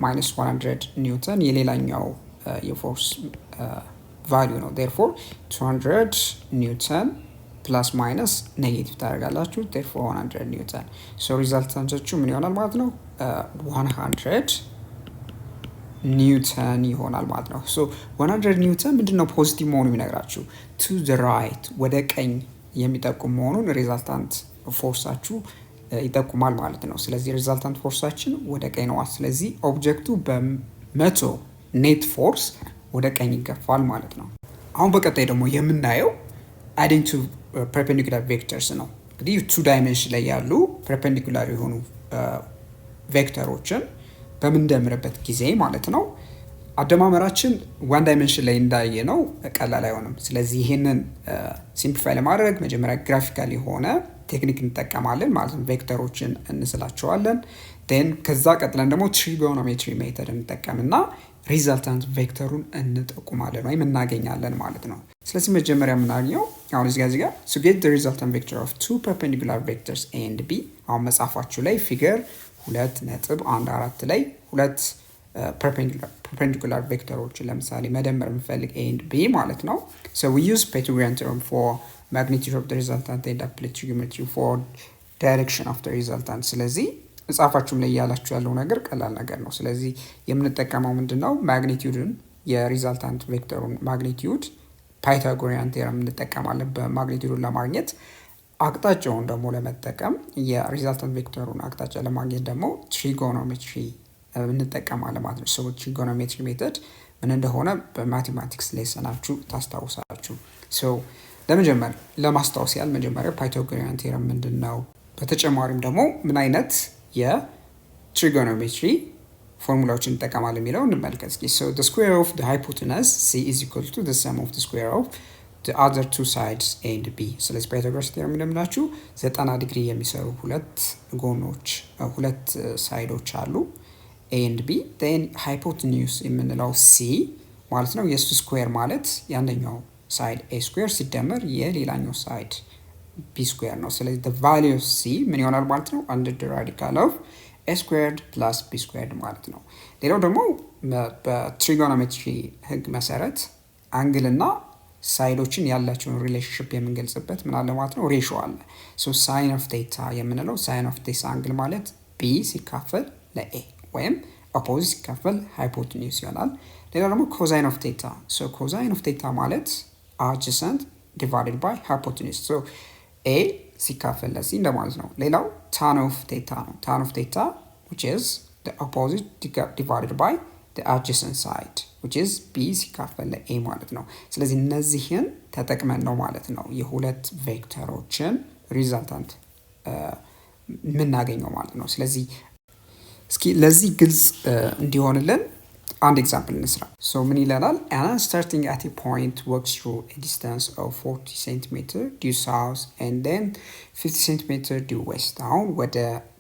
ማይነስ 100 ኒውተን የሌላኛው የፎርስ ቫልዩ ነው። therefore 200 ኒውተን ፕላስ ማይነስ ኔጌቲቭ ታደርጋላችሁ። therefore 100 ኒውተን ሶ ሪዛልታንታችሁ ምን ይሆናል ማለት ነው? 100 ኒውተን ይሆናል ማለት ነው። ሶ 100 ኒውተን ምንድነው ፖዚቲቭ መሆኑ የሚነግራችሁ? to the right ወደ ቀኝ የሚጠቁም መሆኑን ሪዛልታንት ፎርሳችሁ ይጠቁማል ማለት ነው። ስለዚህ ሪዛልታንት ፎርሳችን ወደ ቀኝ ነው። ስለዚህ ኦብጀክቱ በመቶ ኔት ፎርስ ወደ ቀኝ ይገፋል ማለት ነው። አሁን በቀጣይ ደግሞ የምናየው adding two perpendicular vectors ነው። እንግዲህ ቱ ዳይሜንሽን ላይ ያሉ ፐርፔንዲኩላር የሆኑ ቬክተሮችን በምንደምርበት ጊዜ ማለት ነው አደማመራችን ዋን ዳይሜንሽን ላይ እንዳየ ነው ቀላል አይሆንም። ስለዚህ ይሄንን ሲምፕሊፋይ ለማድረግ መጀመሪያ ግራፊካል የሆነ ቴክኒክ እንጠቀማለን ማለት ነው። ቬክተሮችን እንስላቸዋለን። ዴን ከዛ ቀጥለን ደግሞ ትሪጎኖሜትሪ ሜተድ እንጠቀምና ሪዛልታንት ቬክተሩን እንጠቁማለን ወይም እናገኛለን ማለት ነው። ስለዚህ መጀመሪያ የምናገኘው አሁን እዚህ ጋር to get the resultant vector of two perpendicular vectors A and B አሁን መጻፋችሁ ላይ ፊገር 2.14 ላይ ሁለት perpendicular ቬክተሮችን ለምሳሌ መደመር የምፈልግ A and B ማለት ነው። so we use Pythagorean theorem for magnitude of the resultant and apply trigonometry for direction of the resultant። ስለዚህ መጻፋችሁም ላይ ያላችሁ ያለው ነገር ቀላል ነገር ነው። ስለዚህ የምንጠቀመው ምንድነው? ማግኒቲዩድን የሪዛልታንት ቬክተሩን ማግኒቲዩድ ፓይታጎሪያን ቴረም እንጠቀማለን በማግኒቲዩድን ለማግኘት። አቅጣጫውን ደግሞ ለመጠቀም የሪዛልታንት ቬክተሩን አቅጣጫ ለማግኘት ደግሞ ትሪጎኖሜትሪ እንጠቀማለን ማለት ነው። ሶ ትሪጎኖሜትሪ ሜተድ ምን እንደሆነ በማቴማቲክስ ሌሰናችሁ ታስታውሳላችሁ። ሶ ለመጀመር ለማስታወስ ያህል መጀመሪያ ፓይታጎሪያን ቴረም ምንድነው፣ በተጨማሪም ደግሞ ምን አይነት የትሪጎኖሜትሪ ፎርሙላዎችን እንጠቀማለን የሚለው እንመልከት እስኪ። so the square of the hypotenuse C is equal to the sum of the square of the other two sides A and B። ስለዚህ ፓይታጎረስ ቴረም እንደምናችሁ 90 ዲግሪ የሚሰሩ ሁለት ጎኖች ሁለት ሳይዶች አሉ A and B። then hypotenuse የምንለው C ማለት ነው የሱ ስኩዌር ማለት ያንደኛው ሳይድ A ስኩዌር ሲደመር የሌላኛው ሳይድ B ስኩዌር ነው። ስለዚህ the value of C ምን ይሆናል ማለት ነው? under the radical of A squared plus B squared ማለት ነው። ሌላው ደግሞ በትሪጎኖሜትሪ ህግ መሰረት አንግል እና ሳይዶችን ያላቸውን ሪሌሽንሺፕ የምንገልጽበት ምን አለ ማለት ነው? ሬሾ አለ። ሶ ሳይን ኦፍ ቴታ የምንለው ሳይን ኦፍ ቴታ አንግል ማለት B ሲካፈል ለA ወይም ኦፖዚት ሲካፈል ሃይፖቴኒዩስ ይሆናል። ሌላው ደግሞ ኮዛይን ኦፍ ቴታ። ሶ ኮዛይን ኦፍ ቴታ ማለት adjacent divided by hypotenuse። ሶ A ሲካፈል ለሲ እንደማለት ነው። ሌላው tan of theta ነው። tan of theta which is the opposite divided by the adjacent side which is B ሲካፈል ለA ማለት ነው። ስለዚህ እነዚህን ተጠቅመን ነው ማለት ነው የሁለት ቬክተሮችን ሪዛልታንት የምናገኘው ማለት ነው። ስለዚህ እስኪ ለዚህ ግልጽ እንዲሆንልን አንድ ኤግዛምፕል እንስራ። ሶ ምን ይለናል? and starting at a point walks through a distance of 40 cm due south and then 50 cm due west። አሁን ወደ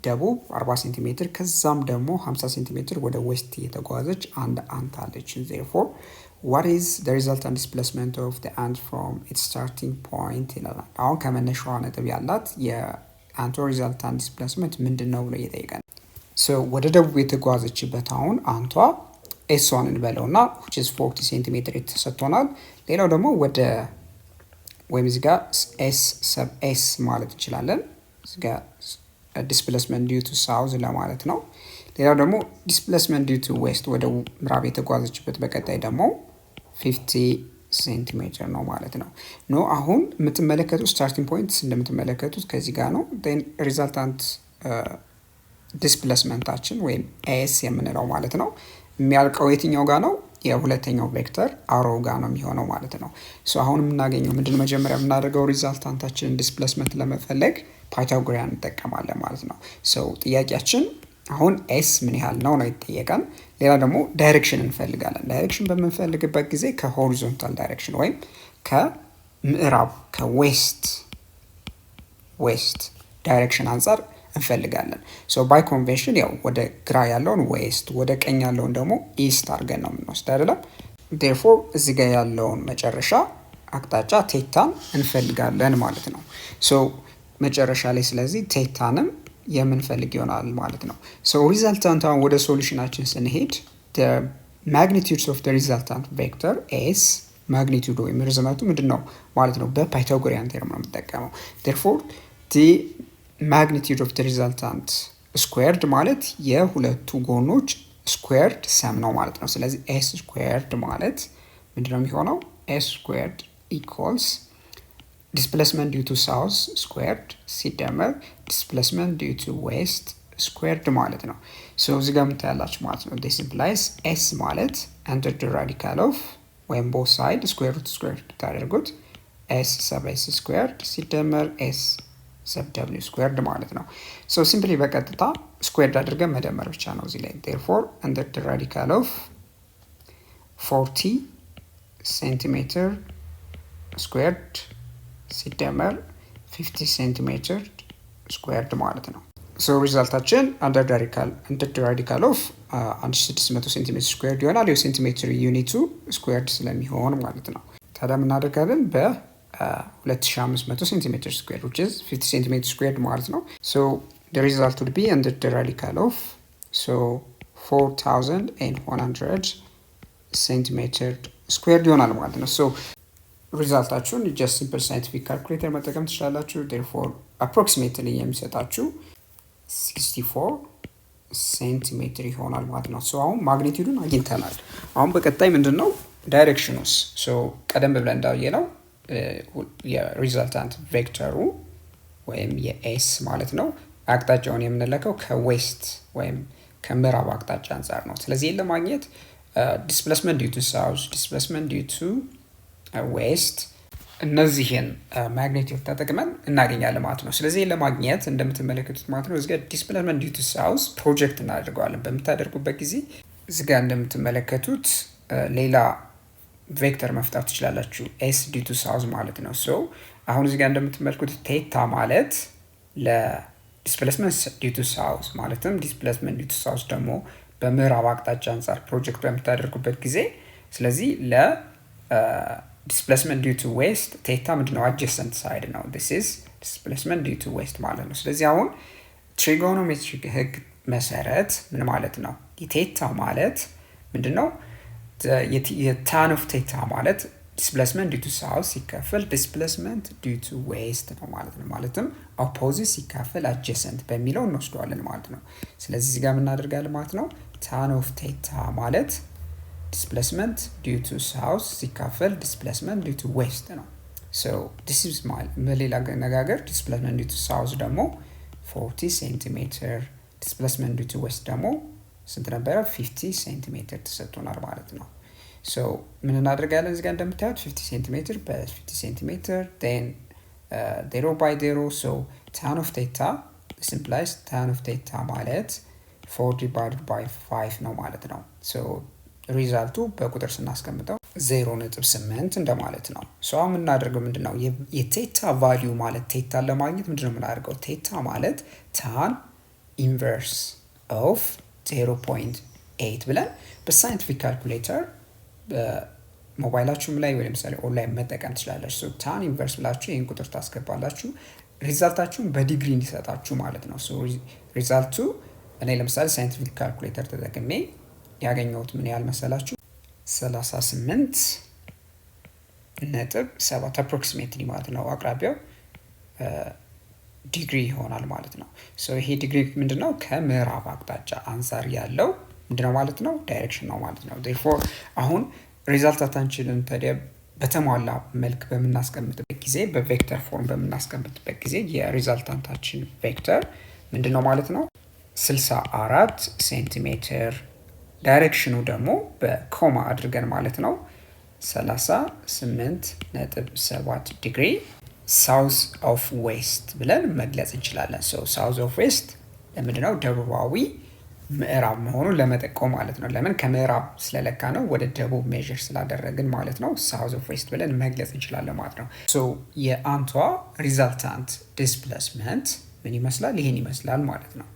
ደቡብ 40 ሴንቲሜትር ከዛም ደግሞ 50 ሴንቲሜትር ወደ ዌስት የተጓዘች አንድ አንት አለች። therefore what is the resultant displacement of the ant from its starting point ይለናል። አሁን ከመነሻዋ ነጥብ ያላት የአንቷ ሪዛልታንት ዲስፕሌስመንት ምንድነው ብሎ እየጠየቀን። ሶ ወደ ደቡብ የተጓዘችበት አሁን አንቷ ኤስ1 እንበለውና which is 40 ሴንቲሜትር የተሰጥቶናል። ሌላው ደግሞ ወደ ወይም እዚህ ጋር ኤስ ሰብ ኤስ ማለት እንችላለን። እዚህ ጋር ዲስፕሌስመንት ዲዩ ቱ ሳውዝ ለማለት ነው። ሌላው ደግሞ ዲስፕሌስመንት ዲዩ ቱ ዌስት ወደ ምዕራብ የተጓዘችበት በቀጣይ ደግሞ 50 ሴንቲሜትር ነው ማለት ነው። አሁን የምትመለከቱት ስታርቲንግ ፖይንት እንደምትመለከቱት ከዚህ ጋር ነው። ሪዛልታንት ዲስፕሌስመንታችን ወይም ኤስ የምንለው ማለት ነው የሚያልቀው የትኛው ጋር ነው? የሁለተኛው ቬክተር አሮ ጋር ነው የሚሆነው ማለት ነው። አሁን የምናገኘው ምንድን መጀመሪያ የምናደርገው ሪዛልታንታችንን ዲስፕሌስመንት ለመፈለግ ፓይታጎሪያን እንጠቀማለን ማለት ነው። ጥያቄያችን አሁን ኤስ ምን ያህል ነው ይጠየቃል። ሌላ ደግሞ ዳይሬክሽን እንፈልጋለን። ዳይሬክሽን በምንፈልግበት ጊዜ ከሆሪዞንታል ዳይሬክሽን ወይም ከምዕራብ ከዌስት ዳይሬክሽን አንጻር እንፈልጋለን። ባይ ኮንቬንሽን ያው ወደ ግራ ያለውን ዌስት ወደ ቀኝ ያለውን ደግሞ ኢስት አድርገን ነው የምንወስድ አይደለም። ዴርፎር እዚህ ጋር ያለውን መጨረሻ አቅጣጫ ቴታን እንፈልጋለን ማለት ነው። መጨረሻ ላይ ስለዚህ ቴታንም የምንፈልግ ይሆናል ማለት ነው። ሪዛልታንት አሁን ወደ ሶሉሽናችን ስንሄድ ማግኒቱድስ ኦፍ ሪዛልታንት ቬክተር ኤስ ማግኒቱድ ወይም ርዝመቱ ምንድን ነው ማለት ነው። በፓይታጎሪያን ቴርም ነው የምንጠቀመው። ዴርፎር ማግኒቱድ ኦፍ ሪዛልታንት ስኩዌርድ ማለት የሁለቱ ጎኖች ስኩዌርድ ሰም ነው ማለት ነው። ስለዚህ ኤስ ስኩዌርድ ማለት ምንድነው የሚሆነው? ኤስ ስኩዌርድ ኢኳልስ ዲስፕሌስመንት ዲዩ ቱ ሳውዝ ስኩዌርድ ሲደመር ዲስፕሌስመንት ዲዩ ቱ ዌስት ስኩዌርድ ማለት ነው። እዚህ ጋር የምታያላችሁ ማለት ነው። ዲስ ኢምፕላይስ ኤስ ማለት አንደር ዲ ራዲካል ኦፍ ወይም ቦት ሳይድ ስኩዌር ሩት ስኩዌር ታደርጉት ኤስ ሰብ ኤስ ስኩዌርድ ሲደመር ኤስ ሰብ ደብሊው ስኩዌርድ ማለት ነው። ሲምፕሊ በቀጥታ ስኩዌርድ አድርገን መደመር ብቻ ነው እዚህ ላይ። ዴርፎር አንደር ዲ ራዲካል ኦፍ 40 ሴንቲሜትር ስኩዌርድ ሲደመር 50 ሴንቲሜትር ስኩዌርድ ማለት ነው። ሪዛልታችን አንደር ራዲካል ኦፍ 1600 ሴንቲሜትር ስኩዌርድ ይሆናል። የሴንቲሜትር ዩኒቱ ስኩዌርድ ስለሚሆን ማለት ነው። ታዲያ ምናደርጋለን? በ2500 ሴንቲሜትር ስኩዌርድ which is 50 ሴንቲሜትር ስኩዌርድ ማለት ነው። the result would be under the radical of 4100 ሴንቲሜትር ስኩዌርድ ይሆናል ማለት ነው። ሪዛልታችሁን ጀስት ሲምፕል ሳይንቲፊክ ካልኩሌተር መጠቀም ትችላላችሁ። ዴርፎር አፕሮክሲሜትሊ የሚሰጣችሁ 64 ሴንቲሜትር ይሆናል ማለት ነው። አሁን ማግኒቲዩዱን አግኝተናል። አሁን በቀጣይ ምንድን ነው ዳይሬክሽኑስ? ቀደም ብለን እንዳየ ነው የሪዛልታንት ቬክተሩ ወይም የኤስ ማለት ነው አቅጣጫውን የምንለከው ከዌስት ወይም ከምዕራብ አቅጣጫ አንጻር ነው። ስለዚህ ለማግኘት ዲስፕሌስመንት ዲዩ ቱ ሳውዝ ዲስፕሌስመንት ዲዩ ቱ ዌስት እነዚህን ማግኒቲዩድ ተጠቅመን እናገኛለን ማለት ነው። ስለዚህ ለማግኘት እንደምትመለከቱት ማለት ነው እዚጋ ዲስፕሌስመንት ዲዩ ቱ ሳውዝ ፕሮጀክት እናደርገዋለን። በምታደርጉበት ጊዜ እዚጋ እንደምትመለከቱት ሌላ ቬክተር መፍጠር ትችላላችሁ። ኤስ ዲዩ ቱ ሳውዝ ማለት ነው። አሁን እዚጋ እንደምትመለከቱት ቴታ ማለት ለዲስፕሌስመንት ዲዩ ቱ ሳውዝ ማለትም ዲስፕሌስመንት ዲዩ ቱ ሳውዝ ደግሞ በምዕራብ አቅጣጫ አንጻር ፕሮጀክት በምታደርጉበት ጊዜ ስለዚህ ዲስፕሌስመንት ዲዩ ቱ ዌስት ቴታ ምንድነው? አጀሰንት ሳይድ ነው። this is displacement due to waste ማለት ነው። ስለዚህ አሁን ትሪጎኖሜትሪክ ህግ መሰረት ምን ማለት ነው? የቴታ ማለት ምንድነው? የታን ኦፍ ቴታ ማለት ዲስፕሌስመንት ዲዩ ቱ ሳውዝ ሲካፈል ዲስፕሌስመንት ዲዩ ቱ ዌስት ነው ማለት ነው። ማለትም ኦፖዚት ሲካፈል አጀሰንት በሚለው እንወስደዋለን ማለት ነው። ስለዚህ እዚህ ጋር ምን እናደርጋለን ማለት ነው? ታን ኦፍ ቴታ ማለት ዲስፕሌስመንት ዲዩ ቱ ሳውዝ ሲካፈል ዲስፕሌስመንት ዲዩ ቱ ዌስት ነው። this is በሌላ አነጋገር ዲስፕሌስመንት ዲዩ ቱ ሳውዝ ደግሞ 40 ሴንቲሜትር ዲስፕሌስመንት ዲዩ ቱ ዌስት ደግሞ ስንት ነበረ? 50 ሴንቲሜትር ተሰጥቶናል ማለት ነው። ምን እናደርጋለን? እዚህ ጋር እንደምታዩት 50 ሴንቲሜትር በ50 ሴንቲሜትር then 0 by 0 tan of theta this implies tan of theta ማለት 4 divided by 5 ነው ማለት ነው። ሪዛልቱ በቁጥር ስናስቀምጠው 0.8 እንደማለት ነው። አሁን የምናደርገው ምንድነው? የቴታ ቫልዩ ማለት ቴታ ለማግኘት ምንድነው የምናደርገው? ቴታ ማለት ታን ኢንቨርስ ኦፍ 0.8 ብለን በሳይንቲፊክ ካልኩሌተር በሞባይላችሁም ላይ ወይ ለምሳሌ ኦንላይን መጠቀም ትችላላችሁ። ታን ኢንቨርስ ብላችሁ ይሄን ቁጥር ታስገባላችሁ። ሪዛልታችሁን በዲግሪ እንዲሰጣችሁ ማለት ነው። ሪዛልቱ እኔ ለምሳሌ ሳይንቲፊክ ካልኩሌተር ተጠቅሜ ያገኘሁት ምን ያህል መሰላችሁ? 38 ነጥብ 7 አፕሮክሲሜትሊ ማለት ነው አቅራቢያው ዲግሪ ይሆናል ማለት ነው። ሶ ይሄ ዲግሪ ምንድነው ከምዕራብ አቅጣጫ አንፃር ያለው ምንድነው ማለት ነው ዳይሬክሽን ነው ማለት ነው። therefore አሁን ሪዛልታችንን ታዲያ በተሟላ መልክ በምናስቀምጥበት ጊዜ በቬክተር ፎርም በምናስቀምጥበት ጊዜ የሪዛልታንታችን ቬክተር ምንድነው ማለት ነው 64 ሴንቲሜትር ዳይሬክሽኑ ደግሞ በኮማ አድርገን ማለት ነው 38.7 ዲግሪ ሳውዝ ኦፍ ዌስት ብለን መግለጽ እንችላለን። ሶ ሳውዝ ኦፍ ዌስት ለምንድነው ደቡባዊ ምዕራብ መሆኑን ለመጠቆም ማለት ነው። ለምን ከምዕራብ ስለለካ ነው ወደ ደቡብ ሜዥር ስላደረግን ማለት ነው ሳውዝ ኦፍ ዌስት ብለን መግለጽ እንችላለን ማለት ነው። ሶ የአንቷ ሪዛልታንት ዲስፕሌስመንት ምን ይመስላል? ይሄን ይመስላል ማለት ነው።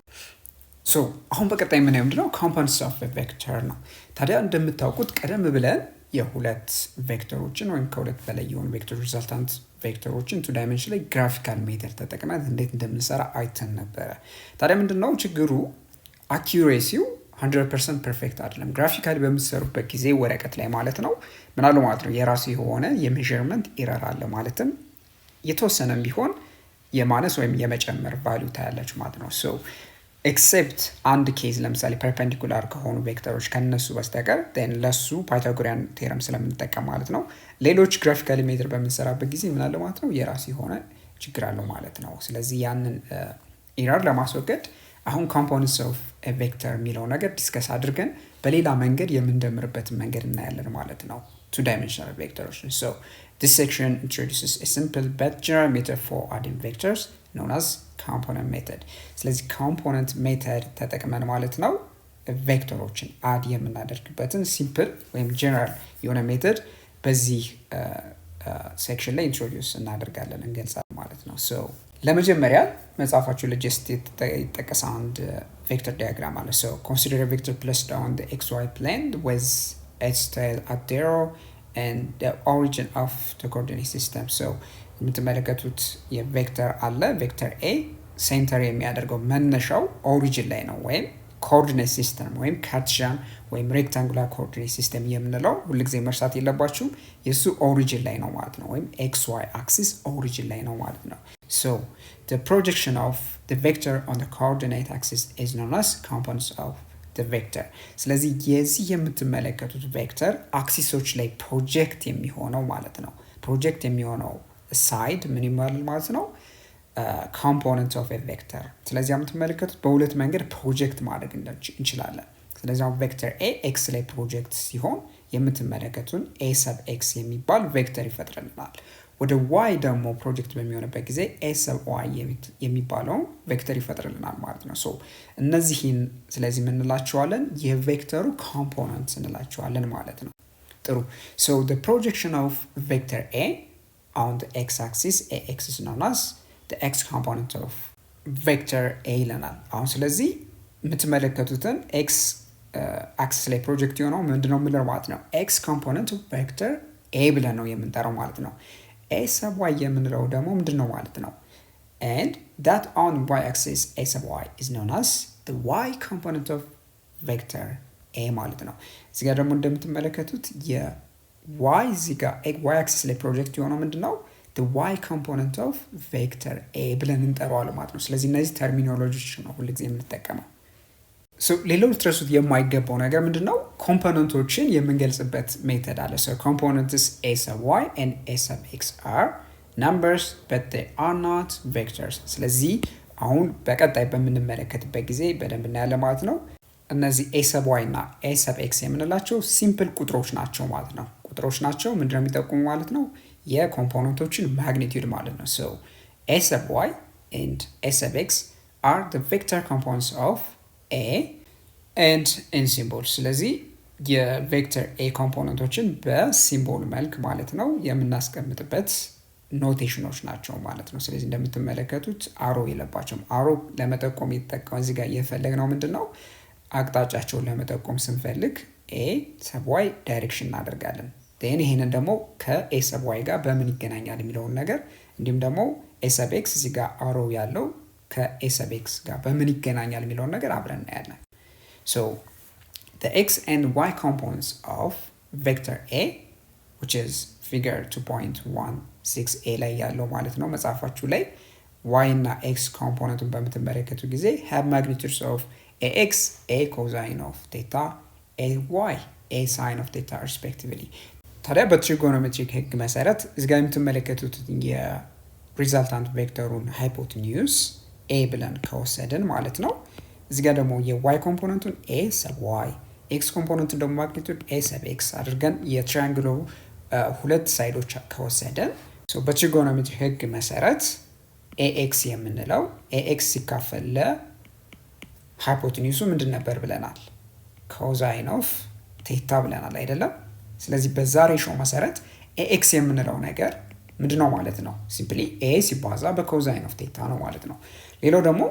ሶ አሁን በቀጣይ የምናየው ምንድነው ኮምፖነንትስ ኦፍ ቬክተር ነው። ታዲያ እንደምታውቁት ቀደም ብለን የሁለት ቬክተሮችን ወይም ከሁለት በላይ የሆኑ ቬክተር ሪዛልታንት ቬክተሮችን ቱ ዳይሜንሽን ላይ ግራፊካል ሜተድ ተጠቅመን እንዴት እንደምንሰራ አይተን ነበረ። ታዲያ ምንድነው ችግሩ? አኪዩሬሲው 100% ፐርፌክት አይደለም። ግራፊካሊ በምትሰሩበት ጊዜ ወረቀት ላይ ማለት ነው ምን አለው ማለት ነው የራሱ የሆነ የሜዠርመንት ኢረር አለ። ማለትም የተወሰነም ቢሆን የማነስ ወይም የመጨመር ቫልዩ ታያላችሁ ማለት ነው። ሶ ኤክሴፕት አንድ ኬዝ ለምሳሌ ፐርፔንዲኩላር ከሆኑ ቬክተሮች ከነሱ በስተቀር ን ለሱ ፓይታጎሪያን ቴረም ስለምንጠቀም ማለት ነው ሌሎች ግራፊካሊ ሜትር በምንሰራበት ጊዜ ምን አለው ማለት ነው የራሱ የሆነ ችግር አለው ማለት ነው። ስለዚህ ያንን ኢረር ለማስወገድ አሁን ኮምፖነንትስ ኦፍ ቬክተር የሚለው ነገር ዲስከስ አድርገን በሌላ መንገድ የምንደምርበትን መንገድ እናያለን ማለት ነው ቱ ዳይሜንሽናል ቬክተሮች። ሶ this section introduces a simple but general method for adding vectors known as component method። ስለዚህ ኮምፖነንት ሜተድ ተጠቅመን ማለት ነው ቬክተሮችን አድ የምናደርግበትን ሲምፕል ወይም ጀነራል የሆነ ሜተድ በዚህ ሴክሽን ላይ ኢንትሮዲዩስ እናደርጋለን እንገልጻለን ማለት ነው። ሶ ለመጀመሪያ መጽሐፋችሁ ለጀስት የተጠቀሰ አንድ ቬክተር ዲያግራም አለ። ሶ consider a vector placed on the xy plane with its tail at 0 and the origin of the coordinate system። ሶ የምትመለከቱት የቬክተር አለ ቬክተር ኤ ሴንተር የሚያደርገው መነሻው ኦሪጂን ላይ ነው ወይም ኮኦርዲኔት ሲስተም ወይም ካርቴዥያን ወይም ሬክታንጉላር ኮኦርዲኔት ሲስተም የምንለው ሁልጊዜ መርሳት የለባችሁም የሱ ኦሪጂን ላይ ነው ማለት ነው ወይም ኤክስ ዋይ አክሲስ ኦሪጂን ላይ ነው ማለት ነው። So the projection of the vector on the coordinate axis is known as components of the vector። ስለዚህ የዚህ የምትመለከቱት ቬክተር አክሲሶች ላይ ፕሮጀክት የሚሆነው ማለት ነው ፕሮጀክት የሚሆነው ሳይድ ምን ይባላል ማለት ነው ኮምፖነንት ኦፍ ኤ ቬክተር። ስለዚህ የምትመለከቱት በሁለት መንገድ ፕሮጀክት ማድረግ እንችላለን። ስለዚህ ቬክተር ኤ ኤክስ ላይ ፕሮጀክት ሲሆን የምትመለከቱን ኤ ሰብ ኤክስ የሚባል ቬክተር ይፈጥርልናል። ወደ ዋይ ደግሞ ፕሮጀክት በሚሆንበት ጊዜ ኤ ሰብ ዋይ የሚባለውን ቬክተር ይፈጥርልናል ማለት ነው። ሶ እነዚህን ስለዚህ የምንላቸዋለን የቬክተሩ ኮምፖነንትስ እንላቸዋለን ማለት ነው። ጥሩ ሶ the projection of vector A on the x-axis ax is known as the x component of vector A ይለናል። አሁን ስለዚህ የምትመለከቱትን ኤክስ አክሲስ ላይ ፕሮጀክት የሆነው ምንድነው የምንለው ማለት ነው x component of vector A ብለን ነው የምንጠራው ማለት ነው። a sub y የምንለው ደግሞ ምንድነው ማለት ነው and that on y axis a sub y is known as the y component of vector A ማለት ነው። እዚህ ጋር ደግሞ እንደምትመለከቱት y እዚህ ጋር y axis ላይ ፕሮጀክት የሆነው ምንድነው the y component of vector A ብለን እንጠራዋለን ማለት ነው። ስለዚህ እነዚህ ተርሚኖሎጂዎች ነው ሁልጊዜ የምንጠቀመው። ሶ ሌላው ልትረሱት የማይገባው ነገር ምንድነው ኮምፖነንቶችን የምንገልጽበት ሜተድ አለ። ሶ ኮምፖነንትስ a sub y and a sub x are numbers but they are not vectors። ስለዚህ አሁን በቀጣይ በምንመለከትበት ጊዜ በደንብ እናያለን ማለት ነው። እነዚህ a sub y እና a sub x የምንላቸው ሲምፕል ቁጥሮች ናቸው ማለት ነው። ቁጥሮች ናቸው ምንድነው የሚጠቁሙ ማለት ነው የኮምፖነንቶችን ማግኒቲዩድ ማለት ነው። ሶ a sub y and a sub x are the vector components of A and in symbol። ስለዚህ የቬክተር A ኮምፖነንቶችን በሲምቦል መልክ ማለት ነው የምናስቀምጥበት ኖቴሽኖች ናቸው ማለት ነው። ስለዚህ እንደምትመለከቱት አሮ የለባቸውም። አሮ ለመጠቆም የተጠቀመው እዚህ ጋር የፈለግነው ምንድነው አቅጣጫቸውን ለመጠቆም ስንፈልግ A sub y ዳይሬክሽን እናደርጋለን። then ይሄንን ደግሞ ከA sub y ጋር በምን ይገናኛል የሚለውን ነገር እንዲሁም ደግሞ A sub x እዚህ ጋር አሮ ያለው ከA sub x ጋር በምን ይገናኛል የሚለውን ነገር አብረን እናያለን። So the x and y components of vector A which is ፊገር 2.16a ላይ ያለው ማለት ነው መጽሐፋችሁ ላይ y እና x ኮምፖነንቱን በምትመለከቱ ጊዜ have magnitudes of ax, a cosine of theta, ay, a sine of theta respectively። ታዲያ በትሪጎኖሜትሪክ ህግ መሰረት እዚህ ጋር የምትመለከቱት የሪዛልታንት ቬክተሩን ሃይፖቴኒዩስ a ብለን ከወሰድን ማለት ነው እዚህ ጋር ደግሞ የy ኮምፖነንቱን a ሰብ y x ኮምፖነንቱን ደግሞ ማግኒቱድ a ሰብ x አድርገን የትራያንግሉ ሁለት ሳይዶች ከወሰደን በትሪጎኖሜትሪ ህግ መሰረት ax የምንለው ax ሲካፈል ለሃይፖቴኒዩሱ ምንድን ነበር ብለናል? ኮዛይን ኦፍ ቴታ ብለናል አይደለም? ስለዚህ በዛ ሬሾ መሰረት ax የምንለው ነገር ምንድነው ማለት ነው? ሲምፕሊ a ሲባዛ በኮዛይን ኦፍ ቴታ ነው ማለት ነው። ሌላው ደግሞ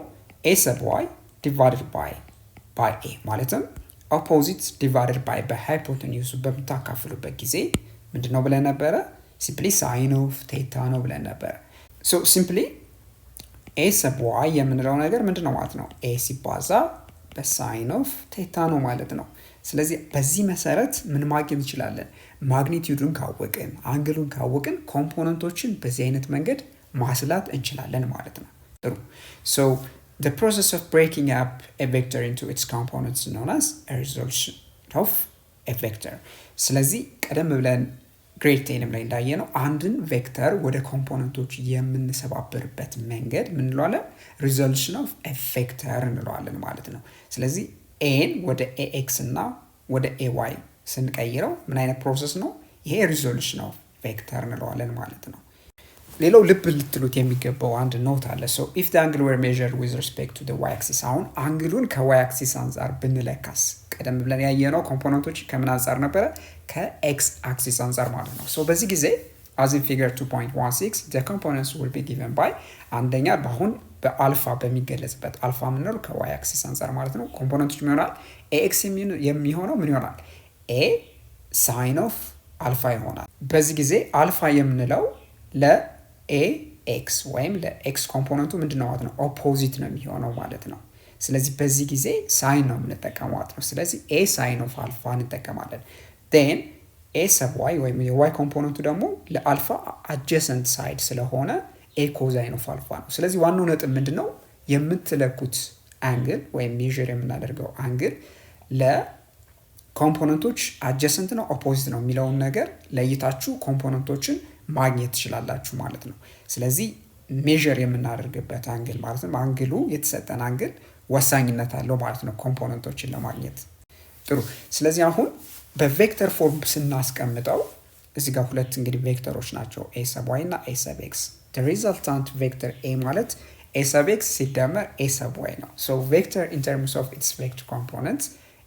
a ሰብ y divided by a ማለትም ኦፖዚት divided by በሃይፖቴኒዩሱ በምታካፍሉበት ጊዜ ምንድነው ብለን ነበረ? ሲምፕሊ ሳይን ኦፍ ቴታ ነው ብለን ነበረ። ሶ ሲምፕሊ a ሰብ y የምንለው ነገር ምንድነው ማለት ነው? a ሲባዛ በሳይን ኦፍ ቴታ ነው ማለት ነው። ስለዚህ በዚህ መሰረት ምን ማግኘት እንችላለን? ማግኒቲዩዱን ካወቅን አንግሉን ካወቅን ኮምፖነንቶችን በዚህ አይነት መንገድ ማስላት እንችላለን ማለት ነው። ጥሩ so the process of breaking up a vector into its components is known as a resolution of a vector። ስለዚህ ቀደም ብለን ግሬድ 10 ላይ እንዳየነው አንድን ቬክተር ወደ ኮምፖነንቶች የምንሰባብርበት መንገድ ምን እንለዋለን? resolution of a vector እንለዋለን ማለት ነው። ስለዚህ ኤን ወደ ኤክስ እና ወደ ኤዋይ ስንቀይረው ምን አይነት ፕሮሰስ ነው? ይሄ ሪዞሉሽን ኦፍ ቬክተር እንለዋለን ማለት ነው። ሌላው ልብ ልትሉት የሚገባው አንድ ኖት አለ። so if the angle were measured with respect to the y axis አሁን አንግሉን ከy axis አንፃር ብንለካስ ቀደም ብለን ያየነው ኮምፖነንቶች ከምን አንፃር ነበረ? ከx axis አንፃር ማለት ነው። so በዚህ ጊዜ as in figure 2.16 the components will be given by አንደኛ በአሁን በአልፋ በሚገለጽበት አልፋ ምንለው ከy axis አንፃር ማለት ነው። ኮምፖነንቶች ምን ይሆናል? ax የሚሆነው ምን ይሆናል? a sin of አልፋ ይሆናል። በዚህ ጊዜ አልፋ የምንለው ለax ወይም ለx ኮምፖነንቱ ምንድነው ማለት ነው? ኦፖዚት ነው የሚሆነው ማለት ነው። ስለዚህ በዚህ ጊዜ ሳይን ነው የምንጠቀመው ማለት ነው። ስለዚህ a sin of አልፋ እንጠቀማለን። then a sub y ወይም የy ኮምፖነንቱ ደግሞ ለአልፋ adjacent side ስለሆነ a cosine of አልፋ ነው። ስለዚህ ዋናው ነጥብ ምንድነው? የምትለኩት አንግል ወይም ሜዠር የምናደርገው አንግል ለኮምፖነንቶች adjacent ነው ኦፖዚት ነው የሚለውን ነገር ለይታችሁ ኮምፖነንቶችን ማግኘት ትችላላችሁ ማለት ነው። ስለዚህ ሜዠር የምናደርግበት አንግል ማለት ነው አንግሉ የተሰጠን አንግል ወሳኝነት አለው ማለት ነው ኮምፖነንቶችን ለማግኘት። ጥሩ ስለዚህ አሁን በቬክተር ፎርም ስናስቀምጠው እዚህ ጋር ሁለት እንግዲህ ቬክተሮች ናቸው a sub y እና a sub x። the resultant vector a ማለት a sub x ሲደመር a sub y ነው። so vector in terms of its vector components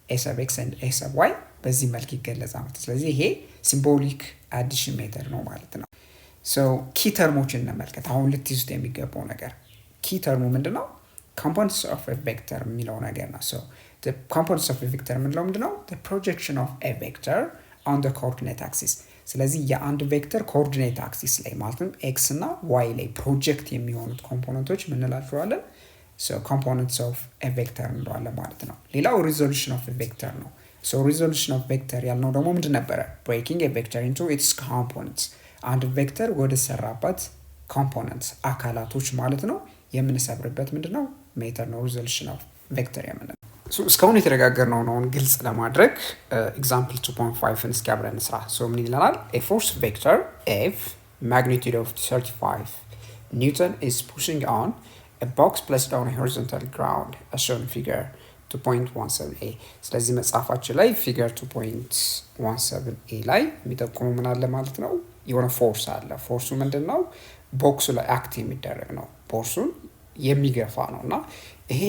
a sub x and a sub y በዚህ መልክ ይገለጻል። ስለዚህ ይሄ ሲምቦሊክ አዲሽን ሜተድ ነው ማለት ነው። so ኪ ተርሞችን እንመልከት። አሁን ልትይዙት የሚገባው ነገር ኪ ተርሙ ምንድነው? components of a vector የሚለው ነገር ነው። so the components of a vector ምንለው ምንድነው? the projection of a vector on the coordinate axis። ስለዚህ የአንድ ቬክተር ኮኦርዲኔት አክሲስ ላይ ማለትም x እና y ላይ ፕሮጀክት የሚሆኑት ኮምፖነንቶች ምን እንላቸዋለን? so components of a vector እንለዋለን ማለት ነው። ሌላው resolution of a vector ነው። so resolution of vector ያልነው ደግሞ ምንድን ነበረ? breaking a vector into its components አንድ ቬክተር ወደ ሰራበት ኮምፖነንትስ አካላቶች ማለት ነው የምንሰብርበት ምንድነው ሜተድ ነው resolution of vector የምንለው። እስካሁን የተነጋገርነው ነው ግልጽ ለማድረግ ኤግዛምፕል 2.5 እስኪ አብረን እንስራ። ምን ይለናል? a force vector F magnitude of 35 Newton is pushing on a box placed on a horizontal ground as shown figure 2.17a። ስለዚህ መጽሐፋችን ላይ ፊገር 2.17a ላይ የሚጠቁሙ ምን አለ ማለት ነው? የሆነ ፎርስ አለ። ፎርሱ ምንድነው? ቦክሱ ላይ አክት የሚደረግ ነው። ፎርሱን የሚገፋ ነውና ይሄ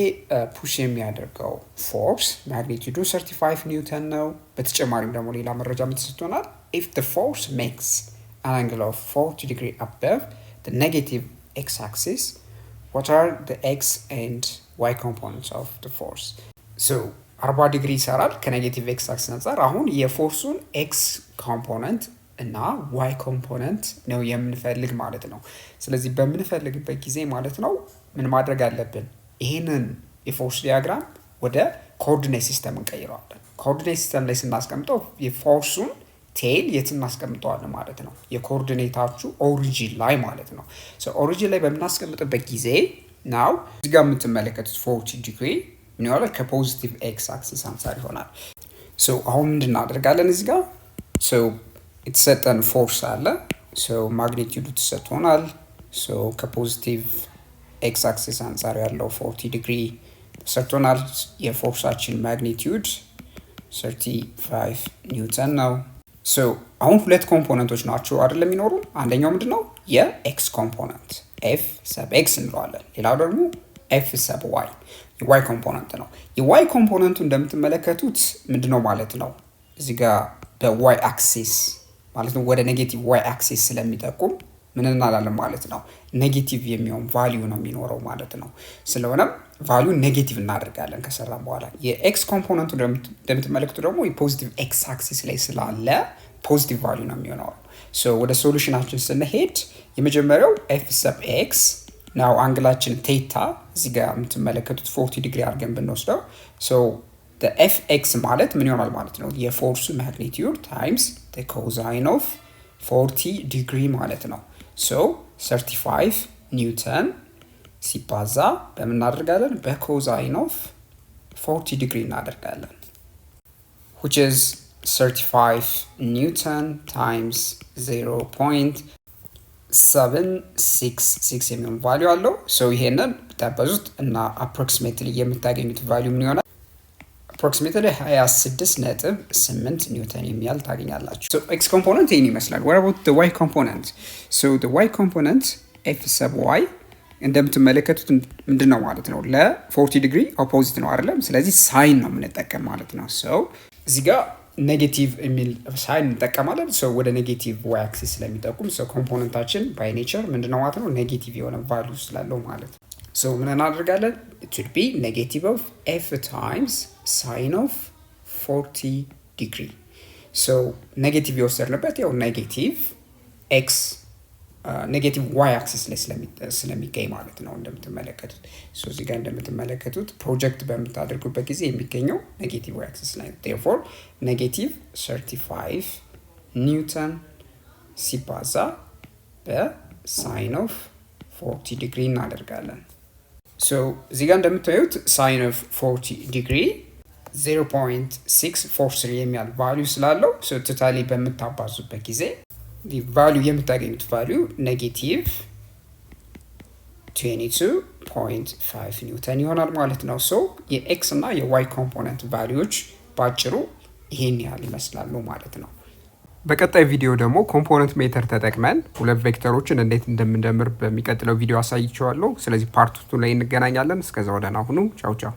ፑሽ የሚያደርገው ፎርስ ማግኒቲዩዱ 35 ኒውተን ነው። በተጨማሪም ደግሞ ሌላ መረጃ ተሰጥቶናል። if the force makes an angle of 40 degree above the negative x axis what are the x and y components of the force? so 40 ዲግሪ ይሰራል ከኔጌቲቭ x axis አንፃር። አሁን የፎርሱን x ኮምፖነንት እና y ኮምፖነንት ነው የምንፈልግ ማለት ነው። ስለዚህ በምንፈልግበት ጊዜ ማለት ነው ምን ማድረግ አለብን? ይሄንን የፎርስ ዲያግራም ወደ ኮኦርዲኔት ሲስተም እንቀይረዋለን። ኮኦርዲኔት ሲስተም ላይ ስናስቀምጠው የፎርሱን ቴል የት እናስቀምጠዋለን ማለት ነው? የኮኦርዲኔታችሁ ኦሪጂን ላይ ማለት ነው። ኦሪጂን ላይ በምናስቀምጥበት ጊዜ ናው እዚህ ጋር የምትመለከቱት 40 ዲግሪ ምን ይሆናል? ከፖዚቲቭ ኤክስ አክሲስ አንጻር ይሆናል። አሁን ምንድን እናደርጋለን? እዚህ ጋር የተሰጠን ፎርስ አለ። ማግኒቲዩዱ ተሰጥቶናል። ከፖዚቲቭ ኤክስ አክሲስ አንጻር ያለው 40 ዲግሪ ተሰጥቶናል። የፎርሳችን ማግኒቲዩድ 35 ኒውተን ነው። አሁን ሁለት ኮምፖነንቶች ናቸው አይደለም የሚኖሩ። አንደኛው ምንድነው? የኤክስ ኮምፖነንት ኤፍ ሰብ ኤክስ እንለዋለን። ሌላው ደግሞ ኤፍ ሰብ ዋይ የዋይ ኮምፖነንት ነው። የዋይ ኮምፖነንቱ እንደምትመለከቱት ምንድነው ማለት ነው? እዚህ ጋር በዋይ አክሲስ ማለት ነው ወደ ኔጌቲቭ ዋይ አክሲስ ስለሚጠቁም ምን እናላለን ማለት ነው? ኔጌቲቭ የሚሆን ቫልዩ ነው የሚኖረው ማለት ነው። ስለሆነም ቫልዩ ኔጌቲቭ እናደርጋለን ከሰራን በኋላ። የኤክስ ኮምፖነንቱ እንደምትመለከቱ ደግሞ የፖዚቲቭ ኤክስ አክሲስ ላይ ስላለ ፖዚቲቭ ቫልዩ ነው የሚሆነው። ወደ ሶሉሽናችን ስንሄድ የመጀመሪያው ኤፍ ሰብ ኤክስ ናው አንግላችን ቴታ እዚህ ጋር የምትመለከቱት 40 ዲግሪ አድርገን ብንወስደው ኤፍ ኤክስ ማለት ምን ይሆናል ማለት ነው? የፎርሱ ማግኒቲዩድ ታይምስ ኮዛይን ኦፍ 40 ዲግሪ ማለት ነው። 35 ኒውተን ሲባዛ በምን እናደርጋለን? በኮዛይን ኦፍ 40 ዲግሪ እናደርጋለን which is 35 ኒውተን ታይምስ 0.766 የሚሆን ቫልዩ አለው። ይሄንን ብታበዙት እና አፕሮክሲሜትሊ የምታገኙት ቫልዩ ምን ይሆናል? አፕሮክሲሜትሊ 26.8 ኒውተን የሚያል ታገኛላችሁ። ኤክስ ኮምፖነንት ይህን ይመስላል። what about the y component? the y component f sub y እንደምትመለከቱት ምንድን ነው ማለት ነው? ለ40 ዲግሪ ኦፖዚት ነው አይደለም? ስለዚህ ሳይን ነው የምንጠቀም ማለት ነው። እዚህ ጋር ኔጌቲቭ የሚል ሳይን እንጠቀማለን። ወደ ኔጌቲቭ ዋይ አክሲስ ስለሚጠቁም ኮምፖነንታችን ባይ ኔቸር ምንድነው ማለት ነው? ኔጌቲቭ የሆነ ቫልዩ ስላለው ማለት ነው። ምን እናደርጋለን? it should be negative of f times sin of 40 ዲግሪ። ኔጌቲቭ የወሰድንበት ያው ኔጌቲቭ ኤክስ ኔጌቲቭ ዋይ አክሲስ ላይ ስለሚገኝ ማለት ነው። እንደምትመለከቱት እዚህ ጋር እንደምትመለከቱት ፕሮጀክት በምታደርጉበት ጊዜ የሚገኘው ኔጌቲቭ ዋይ አክሲስ ላይ ነው። therefore ኔጌቲቭ 35 ኒውተን ሲባዛ በሳይን ኦፍ 40 ዲግሪ እናደርጋለን። እዚህ ጋር እንደምታዩት ሳይን ኦፍ 40 ዲግሪ 0.643 የሚያል ቫልዩ ስላለው ቶታሊ በምታባዙበት ጊዜ ቫልዩ የምታገኙት ቫልዩ ኔጌቲቭ 22.5 ኒውተን ይሆናል ማለት ነው። የኤክስ እና የዋይ ኮምፖነንት ቫልዩዎች ባጭሩ ይሄን ያህል ይመስላሉ ማለት ነው። በቀጣይ ቪዲዮ ደግሞ ኮምፖነንት ሜተር ተጠቅመን ሁለት ቬክተሮችን እንዴት እንደምንደምር በሚቀጥለው ቪዲዮ አሳይቼዋለሁ። ስለዚህ ፓርት 2 ላይ እንገናኛለን። እስከዛው ደህና ሁኑ። ቻው ቻው።